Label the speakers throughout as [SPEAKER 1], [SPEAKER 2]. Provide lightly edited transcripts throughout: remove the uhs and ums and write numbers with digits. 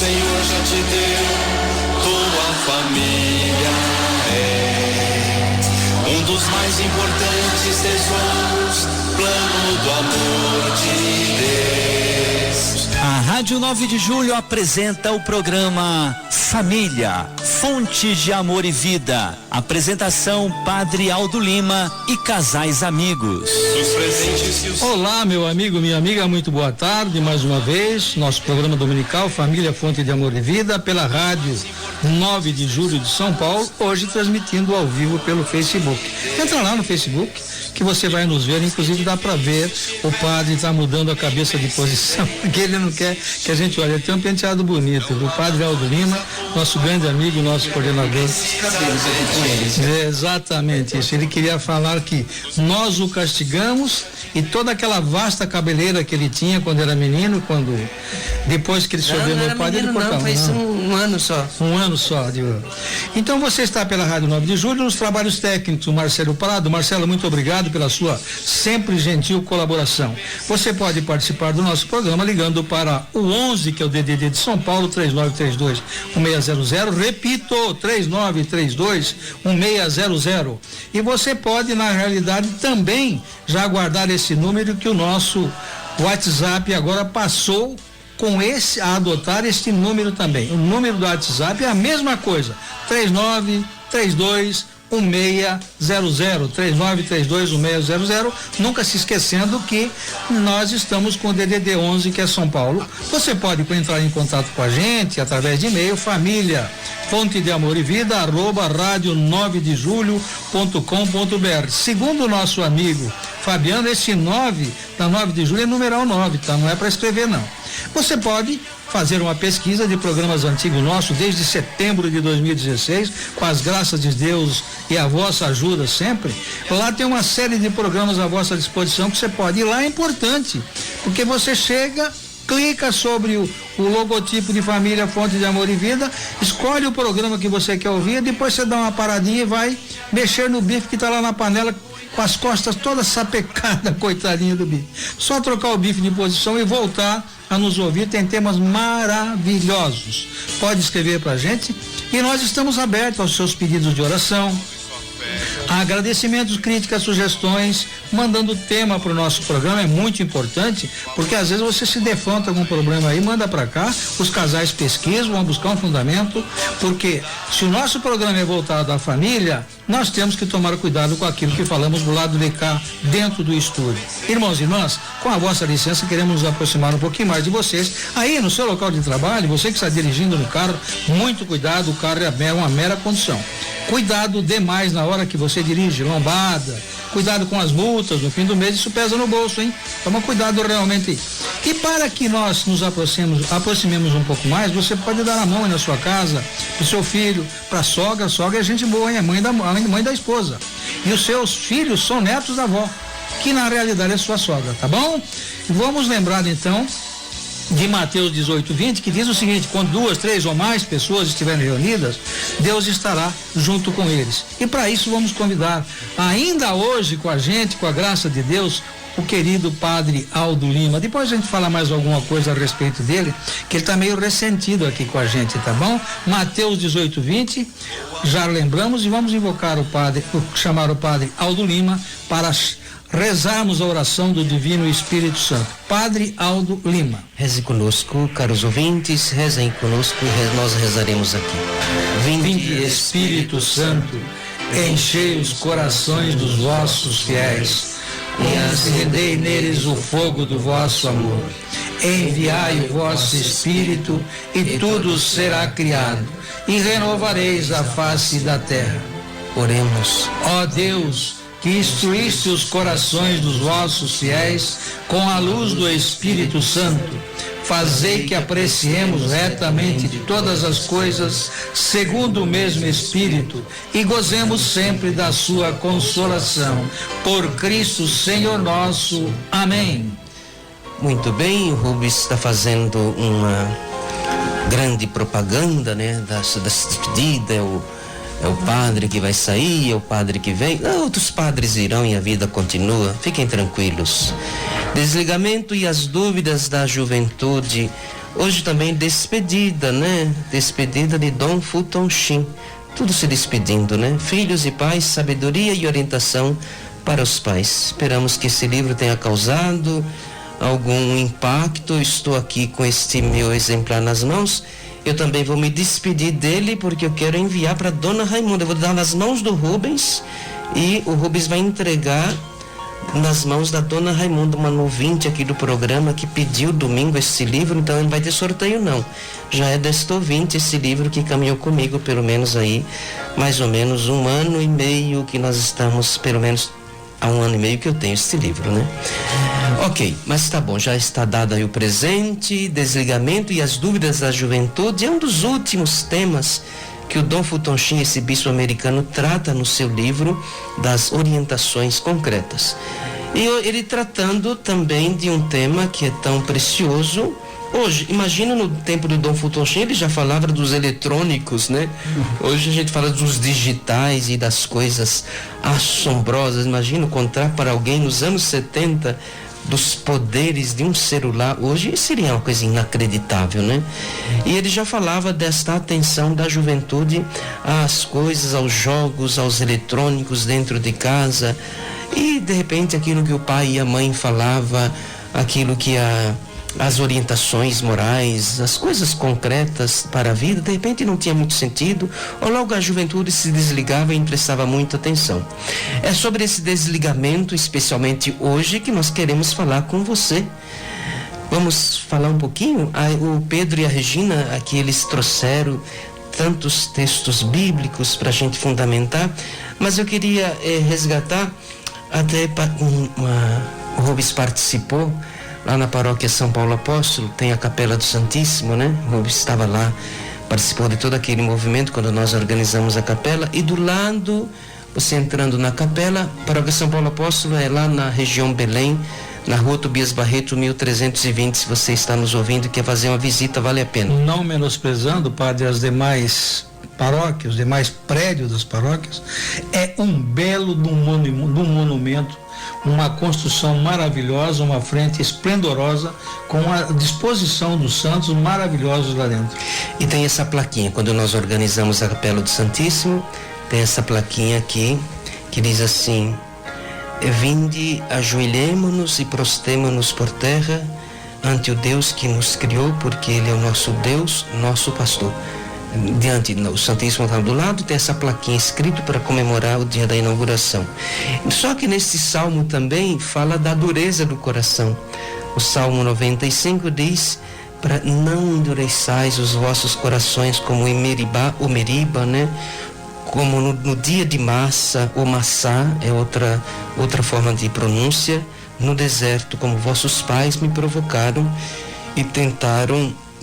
[SPEAKER 1] Senhor já te deu, tua família é um dos mais importantes tesouros, plano do amor de Deus.
[SPEAKER 2] A Rádio 9 de Julho apresenta o programa Família, Fonte de Amor e Vida. Apresentação Padre Aldo Lima e casais amigos.
[SPEAKER 3] Olá, meu amigo, minha amiga, muito boa tarde. Mais uma vez, nosso programa dominical Família, Fonte de Amor e Vida, pela Rádio 9 de Julho de São Paulo, hoje transmitindo ao vivo pelo Facebook. Entra lá no Facebook que você vai nos ver, inclusive dá para ver o padre está mudando a cabeça de posição, porque ele não quer que a gente olhe. Ele tem um penteado bonito, do Padre Aldo Lima, nosso grande amigo, nosso coordenador. Exatamente isso. Ele queria falar que nós o castigamos e toda aquela vasta cabeleira que ele tinha quando era menino, depois que ele se ordenou padre, ele cortava.
[SPEAKER 4] Não, fez um ano só.
[SPEAKER 3] Um ano só, digo. Então você está pela Rádio 9 de Julho nos trabalhos técnicos, o Marcelo Prado. Marcelo, muito obrigado pela sua sempre gentil colaboração. Você pode participar do nosso programa ligando para o 11, que é o DDD de São Paulo, 3932-1600. Repito, 3932-1600. E você pode, na realidade, também já guardar esse número, que o nosso WhatsApp agora passou a adotar este número também. O número do WhatsApp é a mesma coisa, 3932-1600, 3932-1600, nunca se esquecendo que nós estamos com o DDD 11, que é São Paulo. Você pode entrar em contato com a gente através de e-mail, família, fonte de amor e vida, @radio9dejulho.com.br. Segundo o nosso amigo Fabiano, esse 9 da 9 de julho é numeral 9, tá? Não é para escrever, não. Você pode fazer uma pesquisa de programas antigos nossos desde setembro de 2016, com as graças de Deus e a vossa ajuda sempre. Lá tem uma série de programas à vossa disposição que você pode ir lá. É importante, porque você chega, clica sobre o logotipo de Família, Fonte de Amor e Vida, escolhe o programa que você quer ouvir, depois você dá uma paradinha e vai mexer no bife que está lá na panela, com as costas todas sapecadas, coitadinha do bife. Só trocar o bife de posição e voltar a nos ouvir. Tem temas maravilhosos. Pode escrever pra gente e nós estamos abertos aos seus pedidos de oração, agradecimentos, críticas, sugestões, mandando tema para o nosso programa. É muito importante, porque às vezes você se defronta com um problema aí, manda para cá, os casais pesquisam, vão buscar um fundamento, porque se o nosso programa é voltado à família, nós temos que tomar cuidado com aquilo que falamos do lado de cá, dentro do estúdio. Irmãos e irmãs, com a vossa licença, queremos nos aproximar um pouquinho mais de vocês. Aí no seu local de trabalho, você que está dirigindo no carro, muito cuidado, o carro é uma mera condição. Cuidado demais na hora que você dirige, lombada, cuidado com as multas no fim do mês, isso pesa no bolso, hein? Toma cuidado realmente. E para que nós nos aproximemos um pouco mais, você pode dar a mão aí na sua casa, pro seu filho, pra sogra é gente boa, hein? É mãe da esposa. E os seus filhos são netos da avó, que na realidade é sua sogra, tá bom? Vamos lembrar então de Mateus 18:20, que diz o seguinte: quando 2, 3 ou mais pessoas estiverem reunidas, Deus estará junto com eles. E para isso vamos convidar ainda hoje com a gente, com a graça de Deus, o querido Padre Aldo Lima. Depois a gente fala mais alguma coisa a respeito dele, que ele está meio ressentido aqui com a gente, tá bom? Mateus 18:20, já lembramos, e vamos invocar chamar o Padre Aldo Lima para rezarmos a oração do Divino Espírito Santo. Padre Aldo Lima.
[SPEAKER 4] Reze conosco, caros ouvintes, rezem conosco e nós rezaremos aqui.
[SPEAKER 3] Vinde, Espírito Santo, enchei os corações dos vossos fiéis e acendei neles o fogo do vosso amor. Enviai o vosso Espírito e tudo será criado e renovareis a face da terra.
[SPEAKER 4] Oremos.
[SPEAKER 3] Ó Deus, que instruíste os corações dos vossos fiéis com a luz do Espírito Santo, fazei que apreciemos retamente de todas as coisas, segundo o mesmo Espírito, e gozemos sempre da sua consolação. Por Cristo Senhor nosso. Amém.
[SPEAKER 4] Muito bem, o Rubens está fazendo uma grande propaganda, né, da despedida. É o padre que vai sair, é o padre que vem. Outros padres irão e a vida continua. Fiquem tranquilos. Desligamento e as dúvidas da juventude Hoje também despedida, né? Despedida de Dom Fulton Sheen. Tudo se despedindo, né? Filhos e pais, sabedoria e orientação para os pais. Esperamos que esse livro tenha causado algum impacto. Estou aqui com este meu exemplar nas mãos. Eu também vou me despedir dele porque eu quero enviar para Dona Raimunda. Eu vou dar nas mãos do Rubens e o Rubens vai entregar nas mãos da Dona Raimunda, uma ouvinte aqui do programa que pediu domingo esse livro. Então não vai ter sorteio não, já é desta ouvinte esse livro que caminhou comigo pelo menos aí mais ou menos 1 ano e meio que nós estamos, pelo menos há 1 ano e meio que eu tenho esse livro, né? Ok, mas tá bom, já está dado aí o presente. Desligamento e as dúvidas da juventude é um dos últimos temas que o Dom Fulton Sheen, esse bispo americano, trata no seu livro das orientações concretas. E ele tratando também de um tema que é tão precioso hoje. Imagina no tempo do Dom Fulton Sheen, ele já falava dos eletrônicos, né? Hoje a gente fala dos digitais e das coisas assombrosas. Imagina contar para alguém nos anos 70 dos poderes de um celular. Hoje seria uma coisa inacreditável, né? E ele já falava desta atenção da juventude às coisas, aos jogos, aos eletrônicos dentro de casa, e de repente aquilo que o pai e a mãe falava, aquilo que as orientações morais, as coisas concretas para a vida, de repente não tinha muito sentido, ou logo a juventude se desligava e não prestava muita atenção. É sobre esse desligamento, especialmente hoje, que nós queremos falar com você. Vamos falar um pouquinho? O Pedro e a Regina, aqui eles trouxeram tantos textos bíblicos para a gente fundamentar, mas eu queria resgatar até o Rubens participou lá na paróquia São Paulo Apóstolo, tem a Capela do Santíssimo, né? O Rubens estava lá, participou de todo aquele movimento quando nós organizamos a capela, e do lado, você entrando na capela, a paróquia São Paulo Apóstolo é lá na região Belém, na rua Tobias Barreto, 1320, se você está nos ouvindo e quer fazer uma visita, vale a pena.
[SPEAKER 3] Não menosprezando, padre, as demais paróquias, os demais prédios das paróquias, é um belo de um monumento, uma construção maravilhosa, uma frente esplendorosa, com a disposição dos santos maravilhosos lá dentro.
[SPEAKER 4] E tem essa plaquinha, quando nós organizamos a Capela do Santíssimo, tem essa plaquinha aqui, que diz assim: vinde, ajoelhemos-nos e prostemo-nos por terra ante o Deus que nos criou, porque Ele é o nosso Deus, nosso pastor. Diante, o Santíssimo está do lado, tem essa plaquinha escrito para comemorar o dia da inauguração. Só que nesse salmo também fala da dureza do coração. O Salmo 95 diz: para não endureçais os vossos corações como em Meriba, né? Como no dia de Massa, ou Massá é outra forma de pronúncia, no deserto, como vossos pais me provocaram e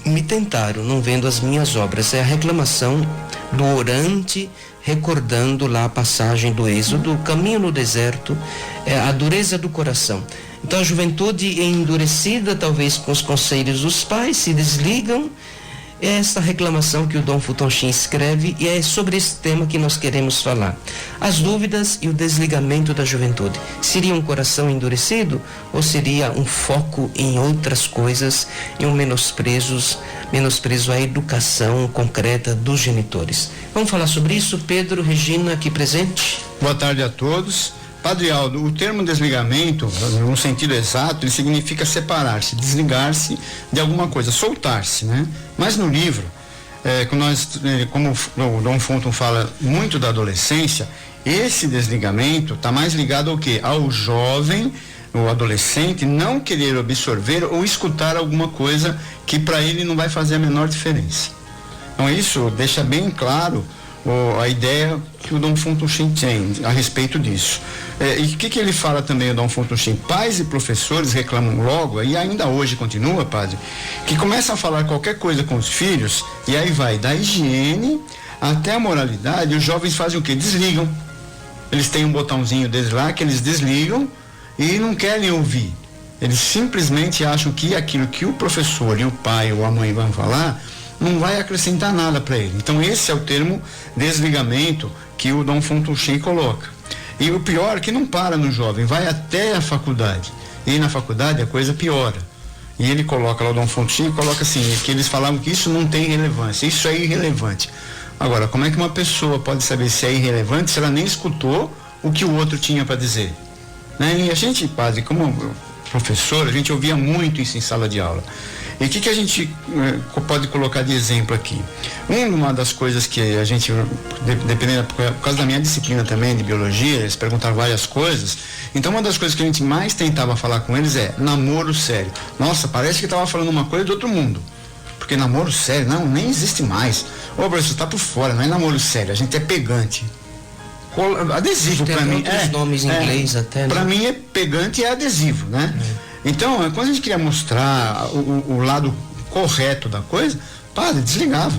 [SPEAKER 4] me tentaram, não vendo as minhas obras. É a reclamação do orante, recordando lá a passagem do Êxodo, o caminho no deserto, é a dureza do coração. Então a juventude endurecida, talvez com os conselhos dos pais, se desligam. É essa reclamação que o Dom Fulton Sheen escreve, e é sobre esse tema que nós queremos falar. As dúvidas e o desligamento da juventude. Seria um coração endurecido ou seria um foco em outras coisas e um menosprezo à educação concreta dos genitores? Vamos falar sobre isso. Pedro, Regina, aqui presente.
[SPEAKER 5] Boa tarde a todos. Padre Aldo, o termo desligamento, no sentido exato, ele significa separar-se, desligar-se de alguma coisa, soltar-se, né? Mas no livro, como o Dom Fulton fala muito da adolescência, esse desligamento está mais ligado ao quê? Ao jovem, o adolescente, não querer absorver ou escutar alguma coisa que para ele não vai fazer a menor diferença. Então isso deixa bem claro a ideia que o Dom Fulton Sheen tem a respeito disso. E o que ele fala também, o Dom Fulton Sheen? Pais e professores reclamam logo, e ainda hoje continua, padre, que começam a falar qualquer coisa com os filhos, e aí vai da higiene até a moralidade. Os jovens fazem o quê? Desligam. Eles têm um botãozinho deles lá que eles desligam e não querem ouvir. Eles simplesmente acham que aquilo que o professor e o pai ou a mãe vão falar não vai acrescentar nada para ele. Então esse é o termo desligamento que o Dom Fulton Sheen coloca. E o pior é que não para no jovem, vai até a faculdade. E na faculdade a coisa piora. E ele coloca lá, o Dom Fontinho coloca assim, que eles falavam que isso não tem relevância, isso é irrelevante. Agora, como é que uma pessoa pode saber se é irrelevante se ela nem escutou o que o outro tinha para dizer? Né? E a gente, padre, como professor, a gente ouvia muito isso em sala de aula. E o que a gente pode colocar de exemplo aqui? Uma das coisas que a gente, dependendo, por causa da minha disciplina também de biologia, eles perguntaram várias coisas. Então, uma das coisas que a gente mais tentava falar com eles é namoro sério. Nossa, parece que estava falando uma coisa de outro mundo. Porque namoro sério, não, nem existe mais. Ô, professor, tá por fora, não é namoro sério, a gente é pegante. Adesivo para mim.
[SPEAKER 4] Tem outros nomes em inglês até.
[SPEAKER 5] Para mim é pegante e é adesivo, né? Então, quando a gente queria mostrar o lado correto da coisa, padre, desligava.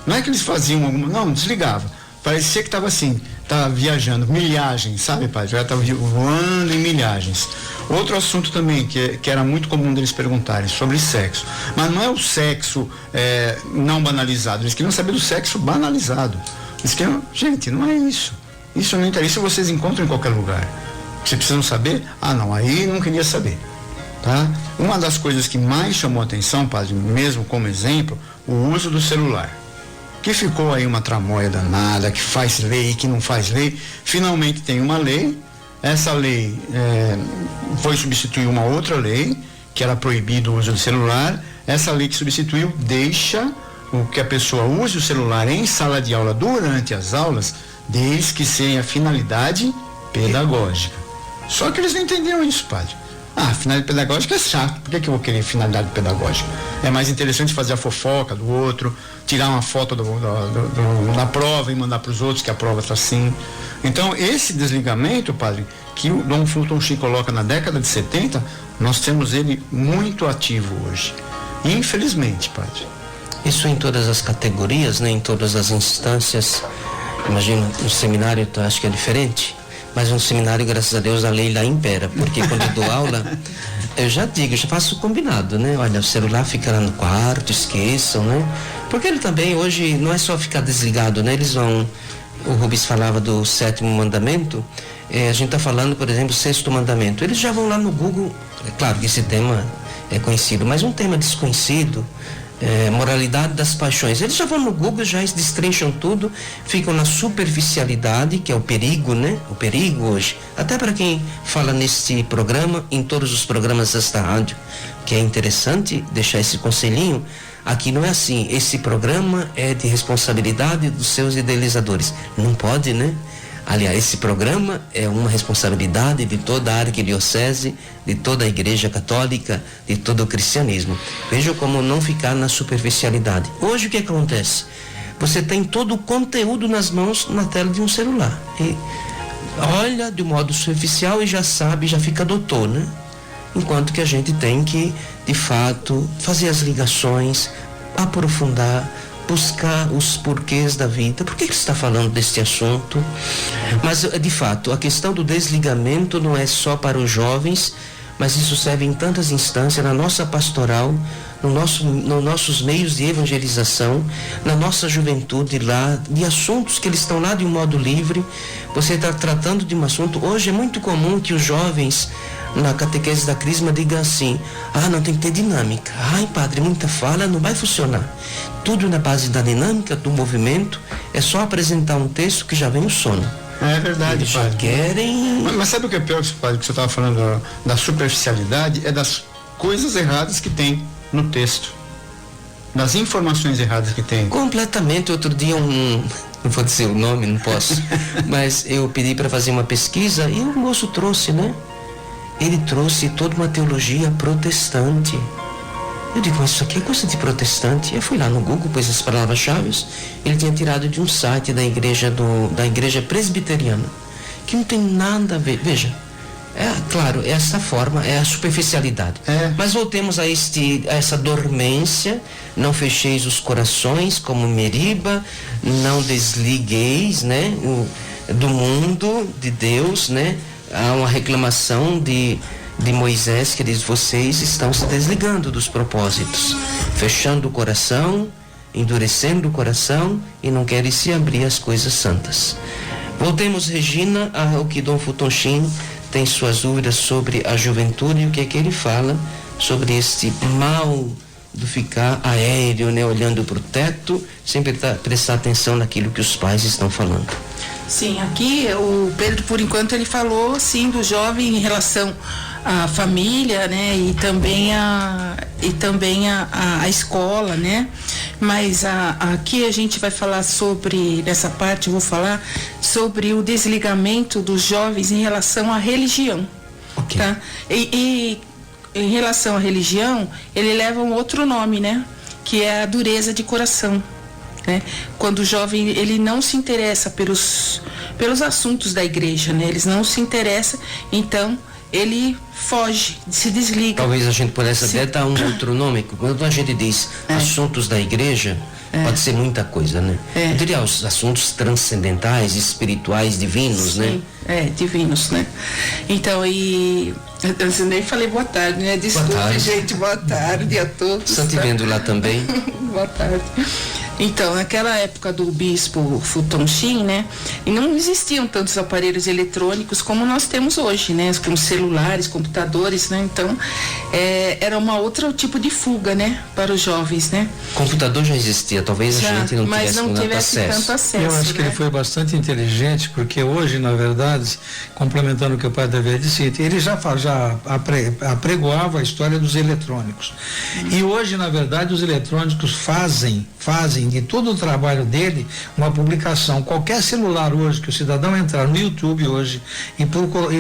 [SPEAKER 5] Não é que eles faziam alguma. Não, desligava. Parecia que estava assim, estava viajando, milhagens, sabe, padre? Já estava voando em milhagens. Outro assunto também, que era muito comum deles perguntarem, sobre sexo. Mas não é o sexo não banalizado, eles queriam saber do sexo banalizado. Eles queriam, gente, não é isso. Isso não interessa, vocês encontram em qualquer lugar. Vocês precisam saber? Ah, não, aí não queria saber. Tá? Uma das coisas que mais chamou a atenção, padre, mesmo como exemplo, o uso do celular. Que ficou aí uma tramóia danada, que faz lei, que não faz lei. Finalmente tem uma lei. Essa lei foi substituir uma outra lei, que era proibido o uso do celular. Essa lei que substituiu deixa que a pessoa use o celular em sala de aula durante as aulas, desde que tenha finalidade pedagógica. Só que eles não entendiam isso, padre. Finalidade pedagógica é chato. Por que eu vou querer finalidade pedagógica? É mais interessante fazer a fofoca do outro, tirar uma foto da prova e mandar para os outros que a prova está assim. Então, esse desligamento, padre, que o Dom Fulton Sheen coloca na década de 70, nós temos ele muito ativo hoje. Infelizmente, padre.
[SPEAKER 4] Isso em todas as categorias, né? Em todas as instâncias. Imagina, no seminário acho que é diferente, mas no seminário, graças a Deus, a lei lá impera, porque quando eu dou aula, eu já faço combinado, né? Olha, o celular fica lá no quarto, esqueçam, né? Porque ele também, hoje, não é só ficar desligado, né? Eles vão, o Rubens falava do 7º mandamento, a gente está falando, por exemplo, 6º mandamento, eles já vão lá no Google, é claro que esse tema é conhecido, mas um tema desconhecido, moralidade das paixões, eles já vão no Google, já destrincham tudo, ficam na superficialidade, que é o perigo, né? O perigo hoje, até para quem fala neste programa, em todos os programas desta rádio, que é interessante deixar esse conselhinho. Aqui não é assim, esse programa é de responsabilidade dos seus idealizadores, não pode, né? Aliás, esse programa é uma responsabilidade de toda a arquidiocese, de toda a Igreja Católica, de todo o cristianismo. Vejam como não ficar na superficialidade. Hoje o que acontece? Você tem todo o conteúdo nas mãos na tela de um celular. E olha de modo superficial e já sabe, já fica doutor, né? Enquanto que a gente tem que, de fato, fazer as ligações, aprofundar, buscar os porquês da vida. Por que você está falando deste assunto? Mas, de fato, a questão do desligamento não é só para os jovens, mas isso serve em tantas instâncias, na nossa pastoral, nos nossos meios de evangelização, na nossa juventude lá, de assuntos que eles estão lá de um modo livre. Você está tratando de um assunto. Hoje é muito comum que os jovens, na catequese da Crisma, digam assim: não tem que ter dinâmica. Ai, padre, muita fala, não vai funcionar. Tudo na base da dinâmica, do movimento, é só apresentar um texto que já vem o sono.
[SPEAKER 5] É verdade,
[SPEAKER 4] eles já
[SPEAKER 5] padre.
[SPEAKER 4] Querem...
[SPEAKER 5] Mas sabe o que é pior, padre, que você estava falando da superficialidade? É das coisas erradas que tem no texto. Das informações erradas que tem.
[SPEAKER 4] Completamente. Outro dia não vou dizer o nome, não posso, mas eu pedi para fazer uma pesquisa e o moço trouxe, né? Ele trouxe toda uma teologia protestante. Eu digo, mas isso aqui é coisa de protestante. Eu fui lá no Google, pus as palavras-chave, ele tinha tirado de um site da igreja presbiteriana, que não tem nada a ver. Veja, claro, essa forma é a superficialidade. Mas voltemos a essa dormência. Não fecheis os corações como Meriba, não desligueis, né, do mundo de Deus, né? Há uma reclamação de Moisés, que diz: vocês estão se desligando dos propósitos, fechando o coração, endurecendo o coração e não querem se abrir às coisas santas. Voltemos, Regina, ao que Dom Fulton Sheen tem suas dúvidas sobre a juventude e o que é que ele fala sobre este mal do ficar aéreo, né, olhando para o teto, sem prestar atenção naquilo que os pais estão falando.
[SPEAKER 6] Sim, aqui o Pedro, por enquanto, ele falou, sim, do jovem em relação à família, né, e também a escola, né, mas aqui a gente vai falar sobre, nessa parte eu vou falar sobre o desligamento dos jovens em relação à religião, okay. Tá? E em relação à religião, ele leva um outro nome, né, que é a dureza de coração. Né? Quando o jovem ele não se interessa pelos assuntos da igreja, né? Eles não se interessam, então ele foge, se desliga.
[SPEAKER 4] Talvez a gente pudesse até dar um outro nome. Quando a gente diz assuntos da igreja, pode ser muita coisa, né? Eu diria os assuntos transcendentais, espirituais, divinos,
[SPEAKER 6] sim, né? Divinos, né? Então, eu nem falei boa tarde, né? Desculpe, gente, boa tarde a todos.
[SPEAKER 4] Estão te vendo lá também?
[SPEAKER 6] Boa tarde. Então, naquela época do bispo Fulton Sheen, né, e não existiam tantos aparelhos eletrônicos como nós temos hoje, né, como celulares, computadores, né, então era uma outro tipo de fuga, né, para os jovens, né.
[SPEAKER 4] Computador já existia, talvez
[SPEAKER 6] já,
[SPEAKER 4] a gente não tivesse
[SPEAKER 6] tanto acesso.
[SPEAKER 3] Eu acho
[SPEAKER 6] né?
[SPEAKER 3] que ele foi bastante inteligente, porque hoje, na verdade, complementando o que o padre Davi disse, ele já apregoava a história dos eletrônicos. E hoje, na verdade, os eletrônicos fazem de todo o trabalho dele uma publicação. Qualquer celular hoje que o cidadão entrar no YouTube hoje e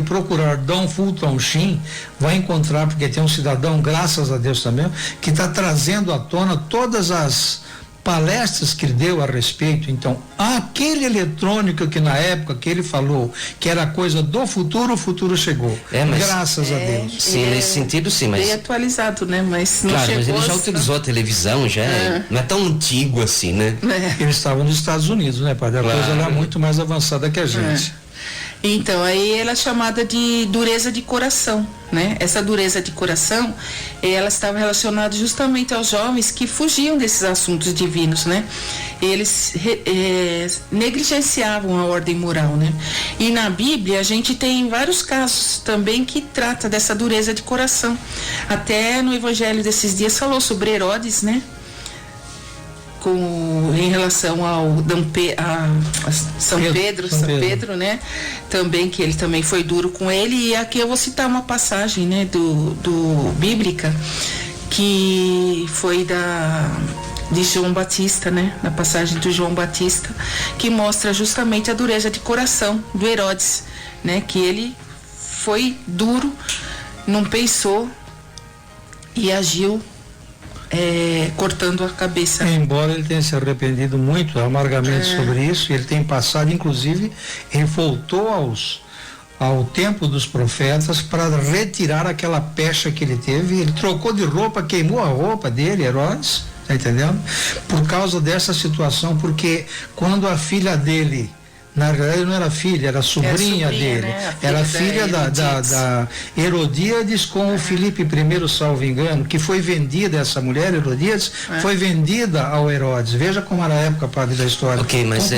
[SPEAKER 3] procurar Dom Fulton Sheen, vai encontrar, porque tem um cidadão, graças a Deus também, que está trazendo à tona todas as palestras que ele deu a respeito. Então, aquele eletrônico que na época que ele falou que era coisa do futuro, o futuro chegou. Graças a Deus.
[SPEAKER 4] Sim, nesse sentido sim, mas...
[SPEAKER 6] Bem atualizado, né? Mas não
[SPEAKER 4] claro,
[SPEAKER 6] chegou.
[SPEAKER 4] mas ele já utilizou a televisão, já não é tão antigo assim, né?
[SPEAKER 3] Eles estavam nos Estados Unidos, né, padre? A coisa era muito mais avançada que a gente.
[SPEAKER 6] Então, aí ela é chamada de dureza de coração, né? Essa dureza de coração, ela estava relacionada justamente aos jovens que fugiam desses assuntos divinos, né? Eles negligenciavam a ordem moral, né? E na Bíblia a gente tem vários casos também que trata dessa dureza de coração. Até no Evangelho desses dias falou sobre Herodes, né? Em relação ao São Pedro, né? Também, que ele também foi duro com ele. E aqui eu vou citar uma passagem, né? do bíblica, que foi de João Batista, né? Na passagem do João Batista, que mostra justamente a dureza de coração do Herodes, né? Que ele foi duro, não pensou e agiu cortando a cabeça.
[SPEAKER 3] Embora ele tenha se arrependido muito amargamente sobre isso, ele tem passado, inclusive, ele voltou ao tempo dos profetas para retirar aquela pecha que ele teve. Ele trocou de roupa, queimou a roupa dele, Herodes, tá entendendo? Por causa dessa situação, porque quando a filha dele, na verdade não era filha, era sobrinha dele, né? Era filha da Herodíades com o Filipe I, salvo engano, que foi vendida, essa mulher Herodíades foi vendida ao Herodes. Veja como era a época, padre, da história.
[SPEAKER 4] Ok, mas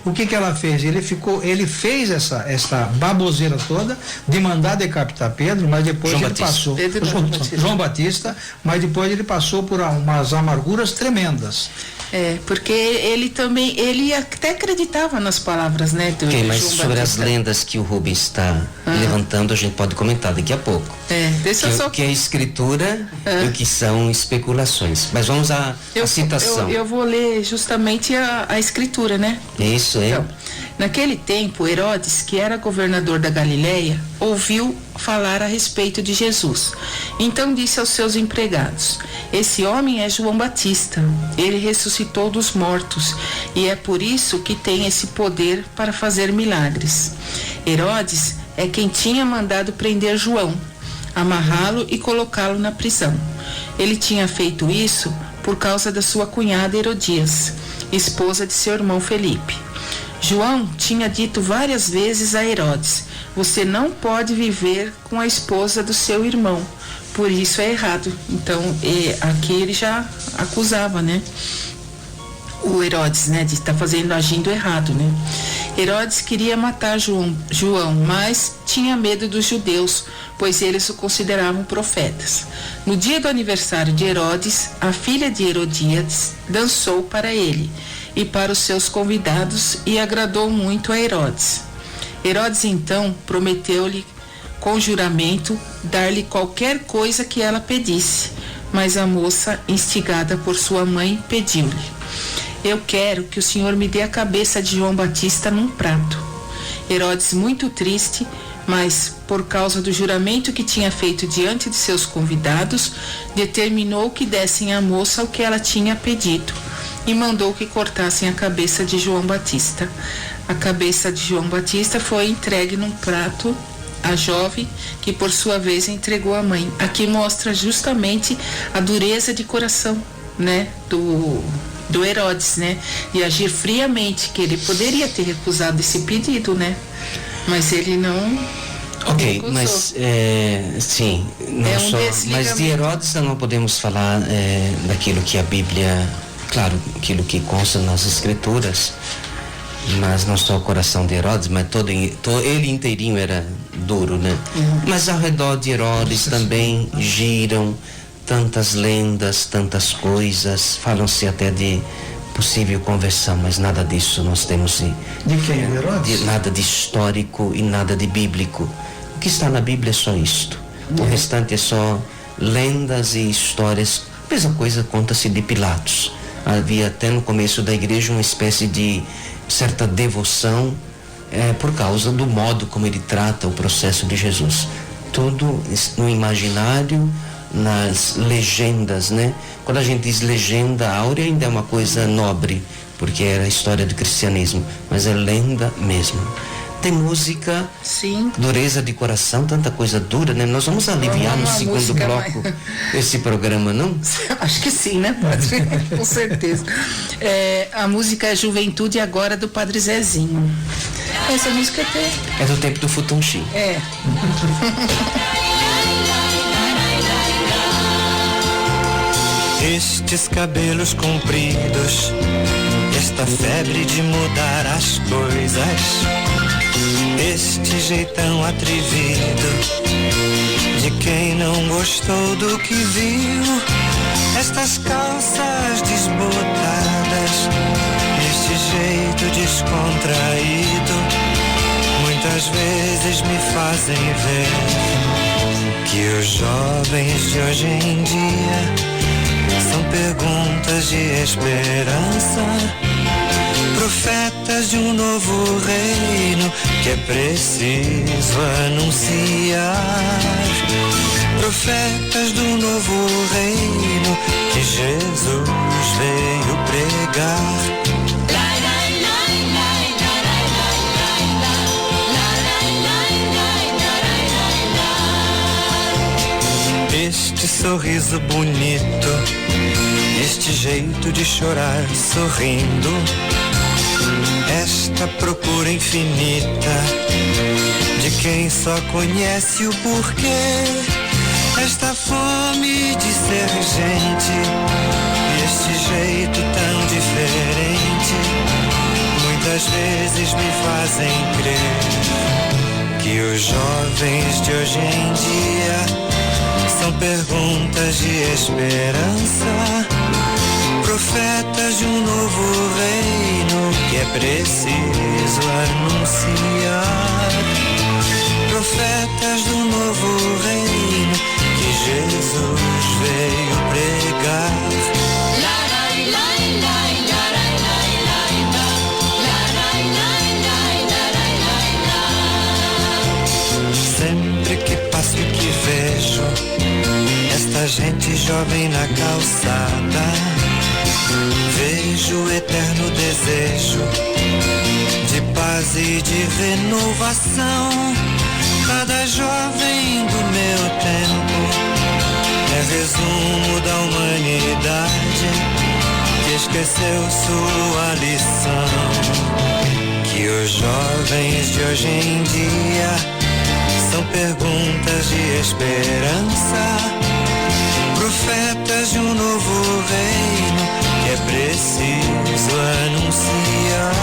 [SPEAKER 3] o que ela fez? Ele fez essa baboseira toda de mandar decapitar Pedro, mas depois passou João Batista, mas depois ele passou por umas amarguras tremendas.
[SPEAKER 6] Porque ele até acreditava nas palavras, né?
[SPEAKER 4] Mas João sobre Batista. As lendas que o Rubens está levantando, a gente pode comentar daqui a pouco. Que é escritura e o que são especulações. Mas vamos à citação.
[SPEAKER 6] Eu vou ler justamente a escritura, né?
[SPEAKER 4] Isso,
[SPEAKER 6] então, naquele tempo, Herodes, que era governador da Galileia, ouviu falar a respeito de Jesus. Então disse aos seus empregados: esse homem é João Batista. Ele ressuscitou dos mortos e é por isso que tem esse poder para fazer milagres. Herodes é quem tinha mandado prender João, amarrá-lo e colocá-lo na prisão. Ele tinha feito isso por causa da sua cunhada Herodias, esposa de seu irmão Felipe. João tinha dito várias vezes a Herodes: você não pode viver com a esposa do seu irmão, por isso é errado. Então, aqui ele já acusava, né? O Herodes, né? De estar agindo errado, né? Herodes queria matar João, mas tinha medo dos judeus, pois eles o consideravam profetas. No dia do aniversário de Herodes, a filha de Herodíades dançou para ele e para os seus convidados e agradou muito a Herodes. Herodes então prometeu-lhe com juramento dar-lhe qualquer coisa que ela pedisse, mas a moça, instigada por sua mãe, pediu-lhe: eu quero que o senhor me dê a cabeça de João Batista num prato. Herodes, muito triste, mas por causa do juramento que tinha feito diante de seus convidados, determinou que dessem à moça o que ela tinha pedido e mandou que cortassem a cabeça de João Batista. A cabeça de João Batista foi entregue num prato à jovem, que por sua vez entregou à mãe. Aqui mostra justamente a dureza de coração, né, do Herodes, né, de agir friamente, que ele poderia ter recusado esse pedido, né, mas ele não.
[SPEAKER 4] Ok,
[SPEAKER 6] recusou.
[SPEAKER 4] mas sim, não só, mas de Herodes não podemos falar daquilo que a Bíblia, claro, aquilo que consta nas Escrituras, mas não só o coração de Herodes, mas todo ele inteirinho era duro, né? Mas ao redor de Herodes também giram tantas lendas, tantas coisas, falam-se até de possível conversão, mas nada disso nós temos
[SPEAKER 3] de quem? De Herodes?
[SPEAKER 4] Nada de histórico e nada de bíblico. O que está na Bíblia é só isto. O restante é só lendas e histórias. A mesma coisa conta-se de Pilatos. Havia até no começo da igreja uma espécie de certa devoção por causa do modo como ele trata o processo de Jesus. Tudo no imaginário, nas legendas, né? Quando a gente diz legenda áurea, ainda é uma coisa nobre, porque era a história do cristianismo, mas é lenda mesmo. Tem música,
[SPEAKER 6] sim,
[SPEAKER 4] dureza de coração, tanta coisa dura, né? Nós vamos aliviar no segundo bloco esse programa, não?
[SPEAKER 6] Acho que sim, né, padre? Com certeza. A música é Juventude Agora, do Padre Zezinho. Essa música
[SPEAKER 4] é do tempo do Futunchi.
[SPEAKER 1] Estes cabelos compridos, esta febre de mudar as coisas, este jeitão atrevido de quem não gostou do que viu, estas calças desbotadas, este jeito descontraído, muitas vezes me fazem ver que os jovens de hoje em dia são perguntas de esperança, profetas de um novo reino que é preciso anunciar, profetas do novo reino que Jesus veio pregar. Este sorriso bonito, este jeito de chorar sorrindo, esta procura infinita de quem só conhece o porquê, esta fome de ser gente, este jeito tão diferente, muitas vezes me fazem crer que os jovens de hoje em dia são perguntas de esperança, profetas de um novo reino que é preciso anunciar, profetas do novo reino que Jesus veio pregar. Sempre que passo e que vejo esta gente jovem na calçada, vejo o eterno desejo de paz e de renovação. Cada jovem do meu tempo é resumo da humanidade que esqueceu sua lição. Que os jovens de hoje em dia são perguntas de esperança, profetas de um novo reino que é preciso anunciar,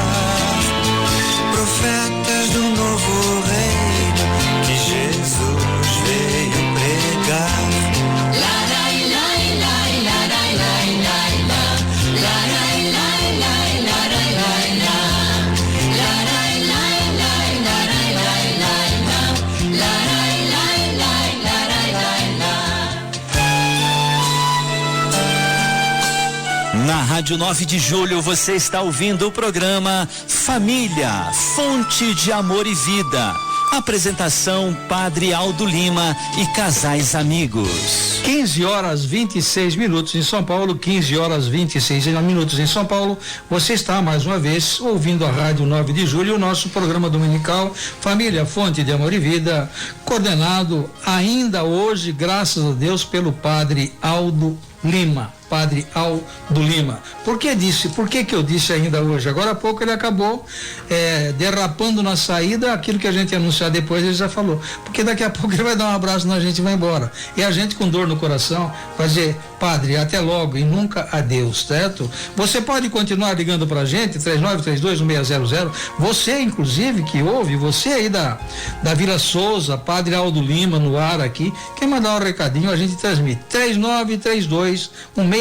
[SPEAKER 2] Rádio 9 de Julho, você está ouvindo o programa Família, Fonte de Amor e Vida. Apresentação Padre Aldo Lima e casais amigos.
[SPEAKER 3] 15h26 em São Paulo, 15h26 em São Paulo. Você está mais uma vez ouvindo a Rádio 9 de Julho, o nosso programa dominical Família, Fonte de Amor e Vida, coordenado ainda hoje, graças a Deus, pelo Padre Aldo Lima. Padre Aldo Lima. Por que eu disse ainda hoje? Agora há pouco ele acabou derrapando na saída aquilo que a gente ia anunciar depois, ele já falou. Porque daqui a pouco ele vai dar um abraço na gente e vai embora. E a gente com dor no coração vai dizer, Padre, até logo e nunca adeus, certo? Você pode continuar ligando pra gente, 3932-1600. Você, inclusive, que ouve, você aí da Vila Souza, Padre Aldo Lima no ar aqui, quer mandar um recadinho, a gente transmite. 3932-1600.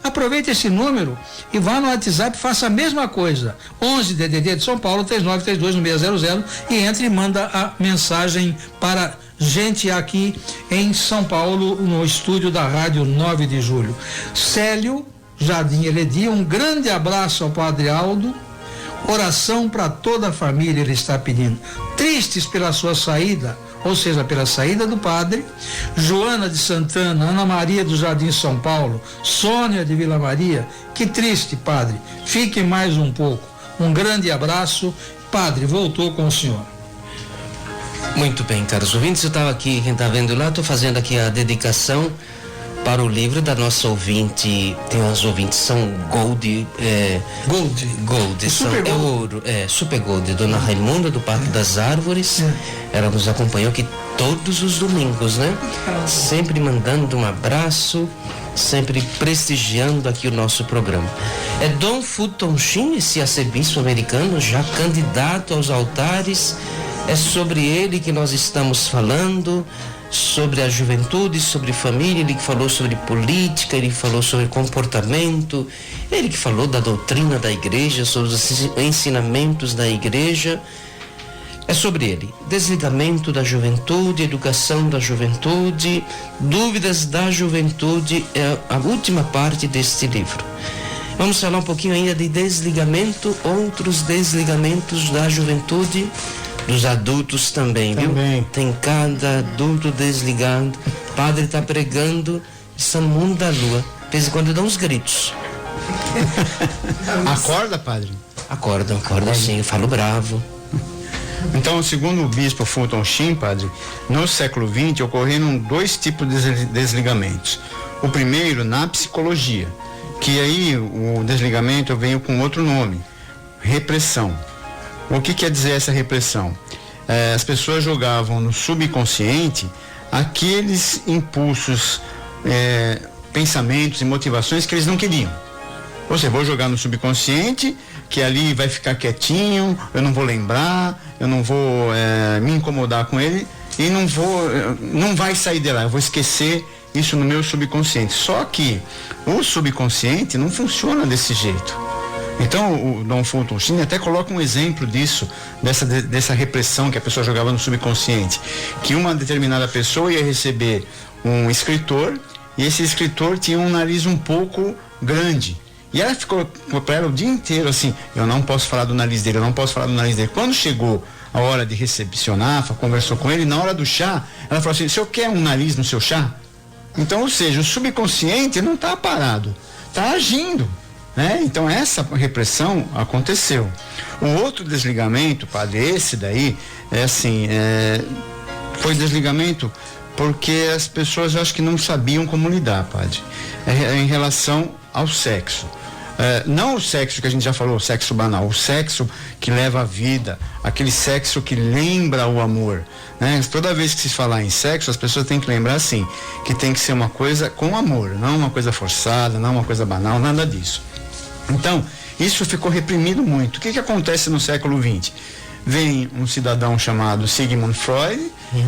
[SPEAKER 3] Aproveite esse número e vá no WhatsApp, faça a mesma coisa. 11 DDD de São Paulo, 3932-1600 e entre e manda a mensagem para gente aqui em São Paulo, no estúdio da Rádio 9 de Julho. Célio Jardim Eledi, um grande abraço ao Padre Aldo. Oração para toda a família, ele está pedindo. Tristes pela sua saída, ou seja, pela saída do padre. Joana de Santana, Ana Maria do Jardim São Paulo, Sônia de Vila Maria. Que triste, padre. Fique mais um pouco. Um grande abraço. Padre, voltou com o senhor.
[SPEAKER 4] Muito bem, caros ouvintes, eu estava aqui, quem está vendo lá, estou fazendo aqui a dedicação para o livro da nossa ouvinte. Tem umas ouvintes, são Gold, são ouro, Super Gold, Dona Raimunda do Parque das Árvores. Ela nos acompanhou aqui todos os domingos, né? Sempre mandando um abraço, sempre prestigiando aqui o nosso programa. É Dom Fulton Sheen, esse arcebispo americano, já candidato aos altares. É sobre ele que nós estamos falando, sobre a juventude, sobre família. Ele que falou sobre política, ele que falou sobre comportamento, ele que falou da doutrina da igreja, sobre os ensinamentos da igreja. É sobre ele. Desligamento da juventude, educação da juventude, dúvidas da juventude, é a última parte deste livro. Vamos falar um pouquinho ainda de desligamento, outros desligamentos da juventude, dos adultos também, viu? Tem cada adulto desligado. O padre está pregando, está no mundo da lua. De vez em quando dá uns gritos.
[SPEAKER 5] Acorda, padre?
[SPEAKER 4] Acorda sim, eu falo bravo.
[SPEAKER 5] Então, segundo o bispo Fulton Sheen, padre, no século XX ocorreram dois tipos de desligamentos. O primeiro, na psicologia, que aí o desligamento veio com outro nome, repressão. O que quer dizer essa repressão? As pessoas jogavam no subconsciente aqueles impulsos, pensamentos e motivações que eles não queriam. Ou seja, vou jogar no subconsciente, que ali vai ficar quietinho, eu não vou lembrar, eu não vou me incomodar com ele e não vai sair de lá, eu vou esquecer isso no meu subconsciente. Só que o subconsciente não funciona desse jeito. Então o Dom Fulton Sheen até coloca um exemplo disso, dessa repressão que a pessoa jogava no subconsciente, que uma determinada pessoa ia receber um escritor e esse escritor tinha um nariz um pouco grande. E ela ficou para ela o dia inteiro assim, eu não posso falar do nariz dele, eu não posso falar do nariz dele. Quando chegou a hora de recepcionar, conversou com ele, na hora do chá, ela falou assim, o senhor quer um nariz no seu chá? Então, ou seja, o subconsciente não está parado, está agindo. Então essa repressão aconteceu. O outro desligamento, padre, esse daí, foi desligamento porque as pessoas, eu acho que não sabiam como lidar, padre, em relação ao sexo. Não o sexo que a gente já falou, o sexo banal, o sexo que leva à vida, aquele sexo que lembra o amor, né? Toda vez que se falar em sexo, as pessoas têm que lembrar assim, que tem que ser uma coisa com amor, não uma coisa forçada, não uma coisa banal, nada disso. Então, isso ficou reprimido muito. O que acontece no século XX? Vem um cidadão chamado Sigmund Freud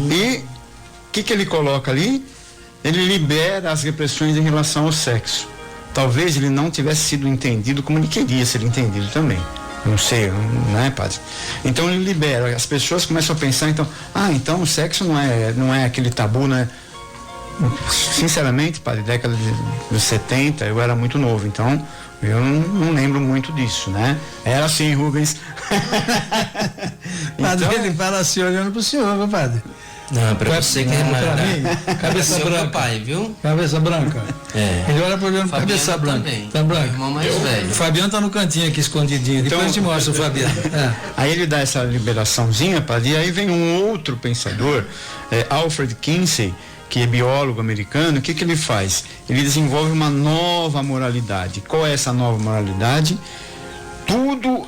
[SPEAKER 5] e o que ele coloca ali? Ele libera as repressões em relação ao sexo. Talvez ele não tivesse sido entendido como ele queria ser entendido também. Não sei, né, padre? Então ele libera, as pessoas começam a pensar, então o sexo não é aquele tabu, né? Sinceramente, padre, década de 70, eu era muito novo, então Eu não lembro muito disso, né? Era assim, Rubens.
[SPEAKER 3] Padre,
[SPEAKER 5] Então,
[SPEAKER 3] ele fala assim, olhando pro senhor, meu padre.
[SPEAKER 4] Não, pra você que é
[SPEAKER 3] pra mim, cabeça
[SPEAKER 4] seu
[SPEAKER 3] branca.
[SPEAKER 4] pai, viu?
[SPEAKER 3] Cabeça branca.
[SPEAKER 4] É.
[SPEAKER 3] Ele olha pro olhando
[SPEAKER 4] Fabiano
[SPEAKER 3] cabeça branca.
[SPEAKER 4] também.
[SPEAKER 3] Tá branca.
[SPEAKER 4] Meu irmão mais velho.
[SPEAKER 3] O Fabiano tá no cantinho aqui, escondidinho. Depois eu te mostro o Fabiano.
[SPEAKER 5] Aí ele dá essa liberaçãozinha, padre, e aí vem um outro pensador, Alfred Kinsey, que é biólogo americano. O que ele faz? Ele desenvolve uma nova moralidade. Qual é essa nova moralidade? Tudo